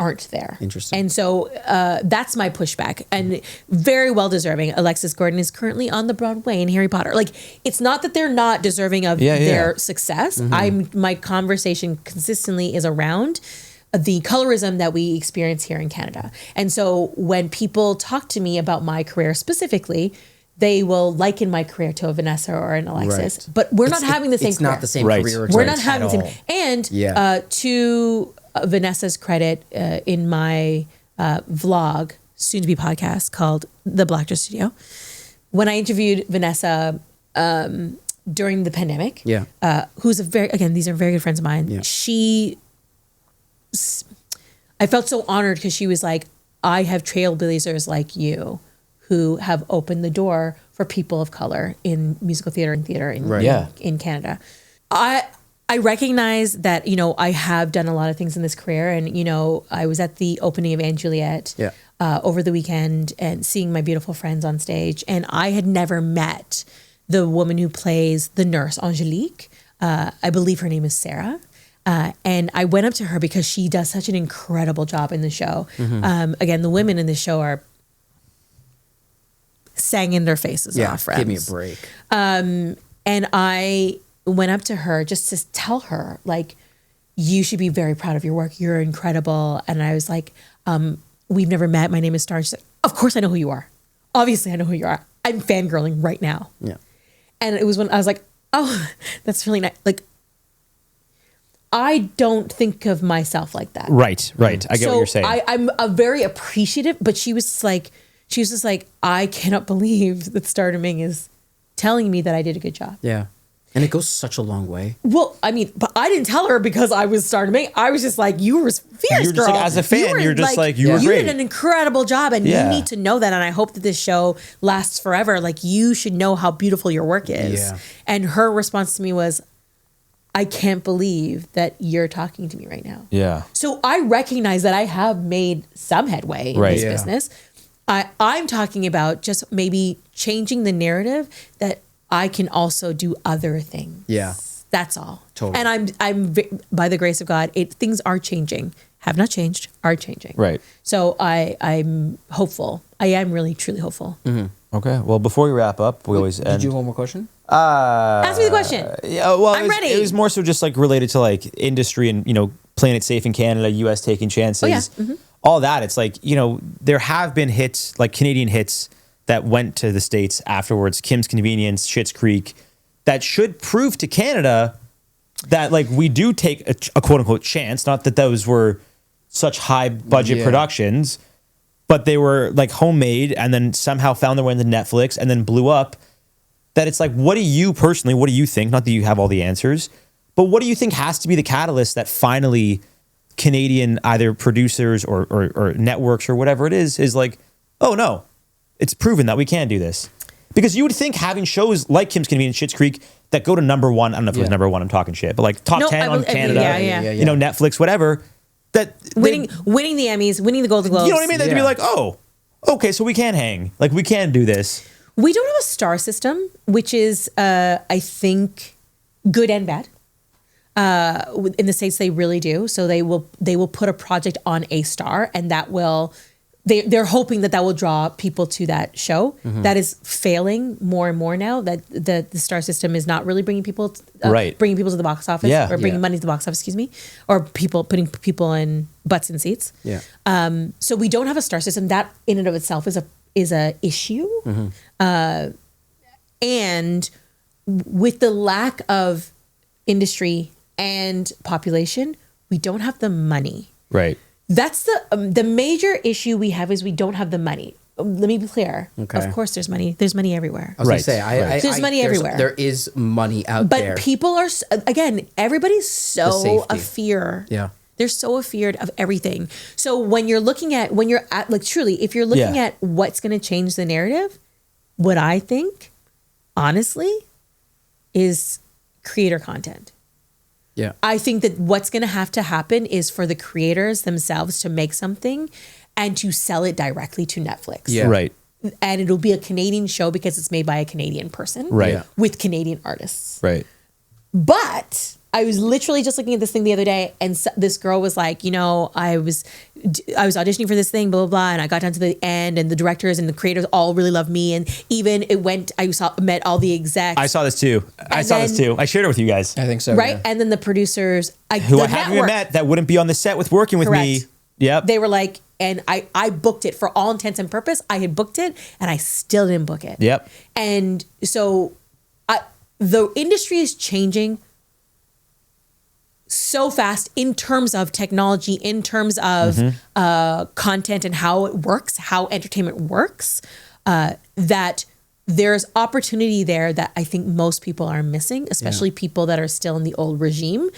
aren't there. Interesting. And so that's my pushback, and very well deserving. Alexis Gordon is currently on the Broadway in Harry Potter. Like, it's not that they're not deserving of their success. My conversation consistently is around the colorism that we experience here in Canada. And so when people talk to me about my career specifically, they will liken my career to a Vanessa or an Alexis, but we're not having the same career. It's not the same career. We're not having the same. And to Vanessa's credit, in my vlog, soon to be podcast called The Black Dress Studio, when I interviewed Vanessa during the pandemic, who's these are very good friends of mine. I felt so honored because she was like, I have trailblazers like you who have opened the door for people of color in musical theater and theater in Canada. I recognize that, I have done a lot of things in this career, and, I was at the opening of Anne Juliet over the weekend and seeing my beautiful friends on stage, and I had never met the woman who plays the nurse, Angelique. I believe her name is Sarah. And I went up to her because she does such an incredible job in the show. Again, the women in the show are sang in their faces off, friends. Give me a break. And I went up to her just to tell her, like, you should be very proud of your work. You're incredible. And I was like, we've never met. My name is Starr. She said, of course I know who you are. Obviously I know who you are. I'm fangirling right now. Yeah. And it was when I was like, oh, that's really nice. Like, I don't think of myself like that. Right. I get what you're saying. I'm a very appreciative, but she was just like, I cannot believe that Starr Domingue is telling me that I did a good job. Yeah. And it goes such a long way. Well, I mean, but I didn't tell her because I was Starr Domingue. I was just like, you were fierce, You're just girl. like, as a fan, you were you great. did an incredible job, and you need to know that. And I hope that this show lasts forever. Like, you should know how beautiful your work is. Yeah. And her response to me was, I can't believe that you're talking to me right now. Yeah. So I recognize that I have made some headway in this business. I'm talking about just maybe changing the narrative that I can also do other things. Yeah. That's all. Totally. And I'm by the grace of God, things are changing. Have not changed, are changing. Right. So I'm hopeful. I am really, truly hopeful. Okay. Well, before we wrap up, we always end. Did you have one more question? Ask me the question. Yeah, well, I'm ready. It was more so just like related to like industry and, playing it safe in Canada, US taking chances. Oh, yeah. All that. It's like, there have been hits, like Canadian hits that went to the States afterwards. Kim's Convenience, Schitt's Creek, that should prove to Canada that like we do take a quote unquote chance. Not that those were such high budget productions, but they were like homemade and then somehow found their way into Netflix and then blew up. That it's like, what do you think? Not that you have all the answers, but what do you think has to be the catalyst that finally Canadian either producers or networks or whatever it is like, oh no, it's proven that we can do this. Because you would think having shows like Kim's Convenience, Schitt's Creek, that go to number one, I don't know if it was number one, I'm talking shit, but like top 10 on Canada, Netflix, whatever, that winning the Emmys, winning the Golden Globes. You know what I mean? They'd be like, oh, okay, so we can hang. Like, we can do this. We don't have a star system, which is, I think, good and bad. In the States, they really do. So they will put a project on a star, and that will. They're hoping that will draw people to that show. That is failing more and more now. That the star system is not really bringing people, bringing people to the box office, or bringing money to the box office. Excuse me, or putting people in butts in seats. Yeah. So we don't have a star system. That in and of itself is a issue. And with the lack of industry and population, we don't have the money. Right. That's the major issue we have is we don't have the money. Let me be clear. Okay. Of course, there's money. There's money everywhere. I was going to say, there's money everywhere. There is money out there. But people are, again, everybody's so The afeared. Yeah. They're so afeared of everything. So when you're at, like, truly, if you're looking at what's going to change the narrative, what I think, honestly, is creator content. Yeah. I think that what's going to have to happen is for the creators themselves to make something and to sell it directly to Netflix. Yeah. Right. And it'll be a Canadian show because it's made by a Canadian person. Right. Yeah. With Canadian artists. Right. But I was literally just looking at this thing the other day, and this girl was like, I was I was auditioning for this thing, blah, blah, blah. And I got down to the end and the directors and the creators all really loved me. And even met all the execs. I saw this too. I shared it with you guys. I think so. Right. Yeah. And then the producers, Who I haven't even met, that wouldn't be on the set with working with me. Correct. Yep. They were like, and I booked it for all intents and purpose. I had booked it and I still didn't book it. Yep. And so the industry is changing so fast in terms of technology, in terms of content and how it works, how entertainment works, that there's opportunity there that I think most people are missing, especially people that are still in the old regime,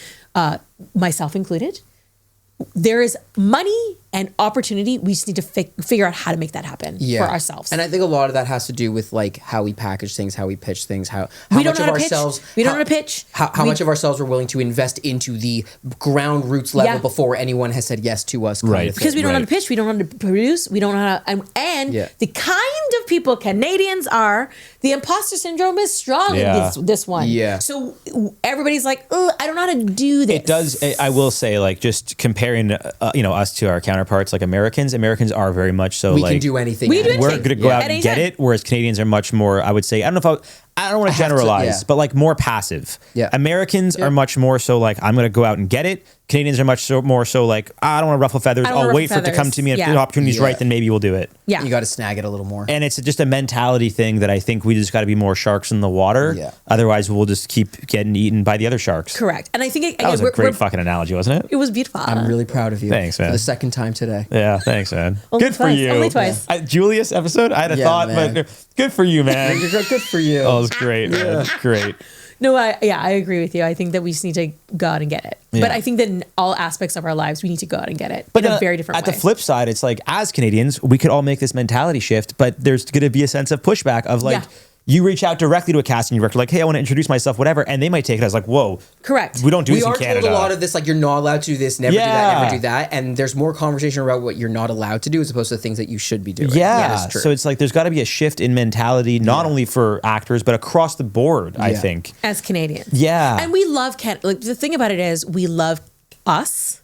myself included. There is money and opportunity. We just need to figure out how to make that happen for ourselves. And I think a lot of that has to do with like how we package things, how we pitch things, how we much don't know of how to pitch. ourselves We don't know how to pitch. How much of ourselves we're willing to invest into the ground roots level before anyone has said yes to us. Kind of Because thing. we don't know how to pitch, we don't know how to produce, we don't know how to, and the kind of people Canadians are, the imposter syndrome is strong in this one. Yeah. So everybody's like, oh, I don't know how to do this. It does. I will say, like, just comparing, us to our counterparts, like Americans are very much so. We like, can do anything. We do anything. we're going to go out and Anytime. get it, whereas Canadians are much more, I would say, I don't know if I don't want to generalize, but like more passive. Yeah. Americans are much more so like, I'm going to go out and get it. Canadians are much more so like, I don't want to ruffle feathers. I'll wait for it to come to me. And if the opportunity's right, then maybe we'll do it. Yeah. You got to snag it a little more. And it's just a mentality thing that I think we just got to be more sharks in the water. Yeah. Otherwise, we'll just keep getting eaten by the other sharks. Correct. And I think That was a great fucking analogy, wasn't it? it was beautiful. I'm really proud of you. Thanks, man. For the second time today. Yeah, thanks, man. Only Good for twice. you. Only twice. Julius episode, I had a thought, man. but good for you, man. Good for you. Oh, it was great, man. It's great. No, I agree with you. I think that we just need to go out and get it. Yeah. But I think that in all aspects of our lives, we need to go out and get it in a very different way. At the flip side, it's like, as Canadians, we could all make this mentality shift, but there's going to be a sense of pushback of like, you reach out directly to a casting director, like, hey, I want to introduce myself, whatever, and they might take it as like, whoa. Correct. We don't do this in We are Canada. told a lot of this, like, you're not allowed to do this, never do that, never do that. And there's more conversation about what you're not allowed to do as opposed to things that you should be doing. Yeah. That is true. So it's like, there's got to be a shift in mentality, not only for actors, but across the board, I think. As Canadians. Yeah. And we love Canada. Like, the thing about it is we love us.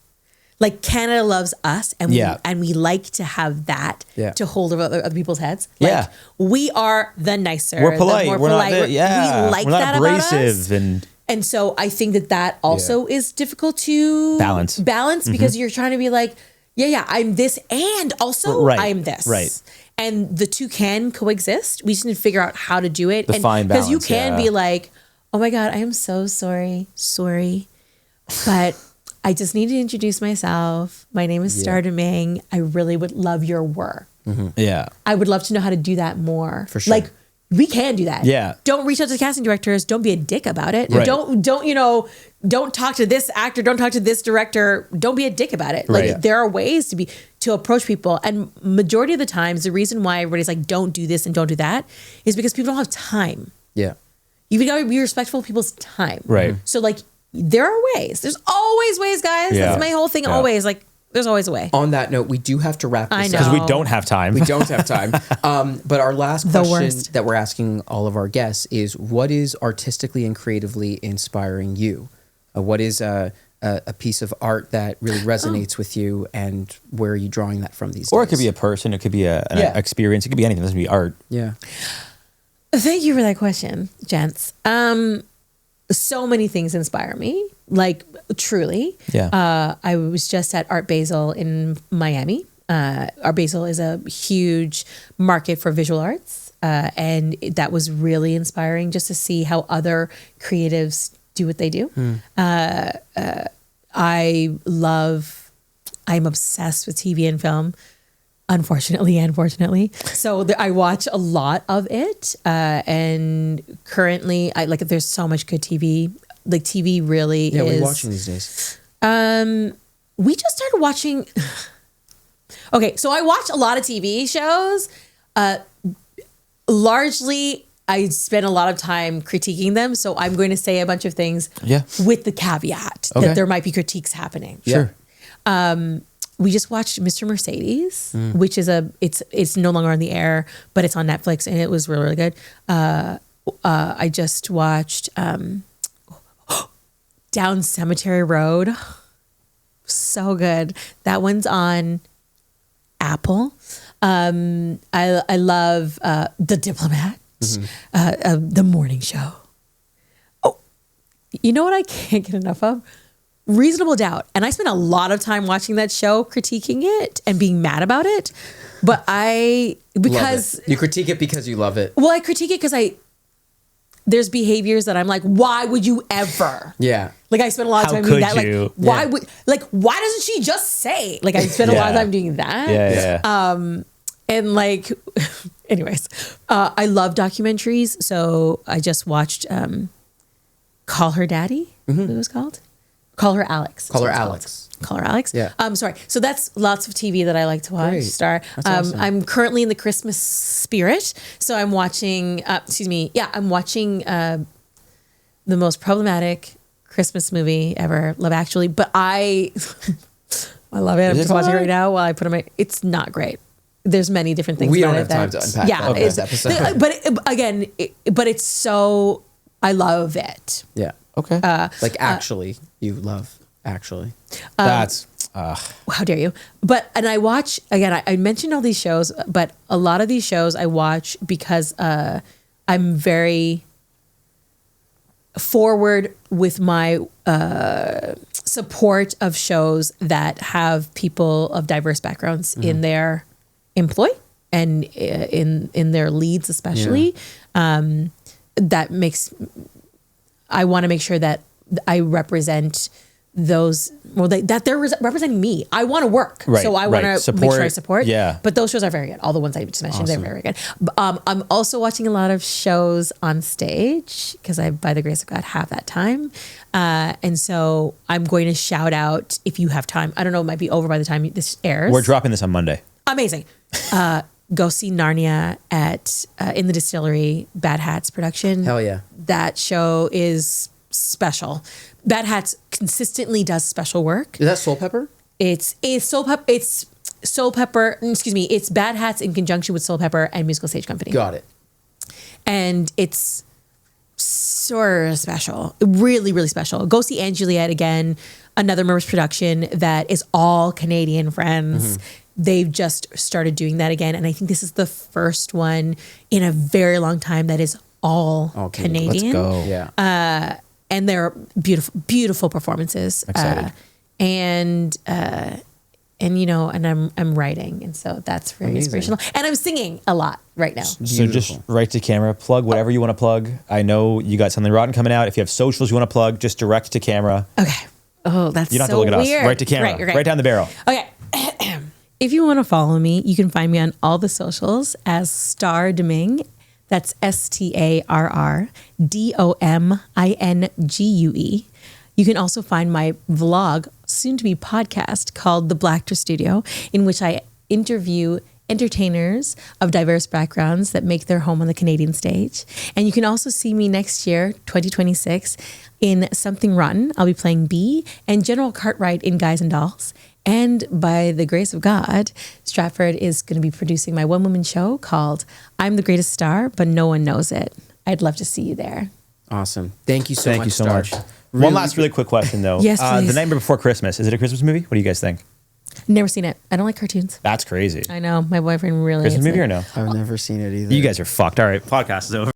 Like, Canada loves us, and we like to have that to hold over other people's heads. Like, we are the nicer. We're polite. The more We're polite. not, We like we're not that abrasive about us. And so I think that also is difficult to balance because you're trying to be like, I'm this and also I'm this. Right. And the two can coexist. We just need to figure out how to do it. The fine balance. Because you can be like, oh my God, I am so sorry, but I just need to introduce myself. My name is Starr Domingue. I really would love your work. Mm-hmm. Yeah. I would love to know how to do that more. For sure. Like, we can do that. Yeah. Don't reach out to the casting directors. Don't be a dick about it. Right. Don't talk to this actor. Don't talk to this director. Don't be a dick about it. Like, Right. there are ways to approach people. And majority of the times, the reason why everybody's like, don't do this and don't do that is because people don't have time. Yeah. You've got to be respectful of people's time. Right. So, like, there are ways. There's always ways, guys. Yeah. That's my whole thing. Yeah. Always. Like, there's always a way. On that note, we do have to wrap this I up. know. Because we don't have time. We don't have time. But our last The question worst. that we're asking all of our guests is, what is artistically and creatively inspiring you? What is a piece of art that really resonates with you, and where are you drawing that from these days? Or it could be a person. It could be an experience. It could be anything. It doesn't have to be art. Yeah. Thank you for that question, gents. So many things inspire me, like, truly. Yeah. I was just at Art Basel in Miami. Art Basel is a huge market for visual arts. And that was really inspiring just to see how other creatives do what they do. I'm obsessed with TV and film. Unfortunately. So I watch a lot of it. And currently there's so much good TV. Like, TV really is. Yeah, what are you watching these days? We just started watching. Okay. So I watch a lot of TV shows. Largely, I spend a lot of time critiquing them. So I'm going to say a bunch of things with the caveat that there might be critiques happening. Sure. We just watched Mr. Mercedes, which is it's no longer on the air, but it's on Netflix, and it was really, really good. I just watched Down Cemetery Road. So good. That one's on Apple. I love The Diplomat, The Morning Show. Oh, you know what I can't get enough of? Reasonable Doubt. And I spent a lot of time watching that show, critiquing it and being mad about it. But because you critique it because you love it. Well, I critique it because there's behaviors that I'm like, why would you ever? Yeah. Like I spent a lot of How time doing could that. you? Like why would why doesn't she just say? Like I spent a lot of time doing that. Yeah. And like, anyways, I love documentaries. So I just watched Call Her Daddy. What it was called? Call Her Alex. Call Her Alex. Call Her Alex. Yeah. Sorry. So that's lots of TV that I like to watch. Great. Starr. That's awesome. I'm currently in the Christmas spirit. So I'm watching, I'm watching the most problematic Christmas movie ever, Love Actually. But I love it. I'm just watching it right now while I put on it's not great. There's many different things. We about don't it have time to unpack that in this episode. But it's so, I love it. Yeah. Okay. Like actually, you love actually. That's How dare you? And I watch, again, I mentioned all these shows, but a lot of these shows I watch because I'm very forward with my support of shows that have people of diverse backgrounds in their employ and in their leads especially. That makes, I want to make sure that I represent those, that they're representing me. I want to work. Right, so I want to make sure I support. Yeah. But those shows are very good. All the ones I just mentioned, they're very, very good. I'm also watching a lot of shows on stage because I, by the grace of God, have that time. And so I'm going to shout out, if you have time, I don't know, it might be over by the time this airs. We're dropping this on Monday. Amazing. Go see Narnia at in the Distillery, Bad Hats production. Hell yeah. That show is special. Bad Hats consistently does special work. Is that Soul Pepper? It's Soul Pepper. Excuse me. It's Bad Hats in conjunction with Soul Pepper and Musical Stage Company. Got it. And it's sort of special. Really, really special. Go see Anne Juliet again. Another Mervis production that is all Canadian friends. They've just started doing that again. And I think this is the first one in a very long time that is all Canadian. Let's go. Yeah. And they're beautiful, beautiful performances. Excited. And you know, and I'm writing, and so that's very inspirational. And I'm singing a lot right now. So just right to camera, plug whatever you want to plug. I know you got Something Rotten coming out. If you have socials you want to plug, just direct to camera. Okay. Oh, that's You don't have so to look at weird. us. Right to camera. Right down the barrel. Okay. If you want to follow me, you can find me on all the socials as Starr Domingue. That's StarrDomingue. You can also find my vlog, soon to be podcast, called The Blackter Studio, in which I interview entertainers of diverse backgrounds that make their home on the Canadian stage. And you can also see me next year, 2026, in Something Rotten. I'll be playing B, and General Cartwright in Guys and Dolls. And by the grace of God, Stratford is going to be producing my one-woman show called I'm the Greatest Starr, but No One Knows It. I'd love to see you there. Awesome. Thank you so Thank much. you so Starr. much. One last really quick question though. Yes, please. The Nightmare Before Christmas, is it a Christmas movie? What do you guys think? Never seen it. I don't like cartoons. That's crazy. I know. My boyfriend really Christmas hates movie it. or no? I've never seen it either. You guys are fucked. All right, podcast is over.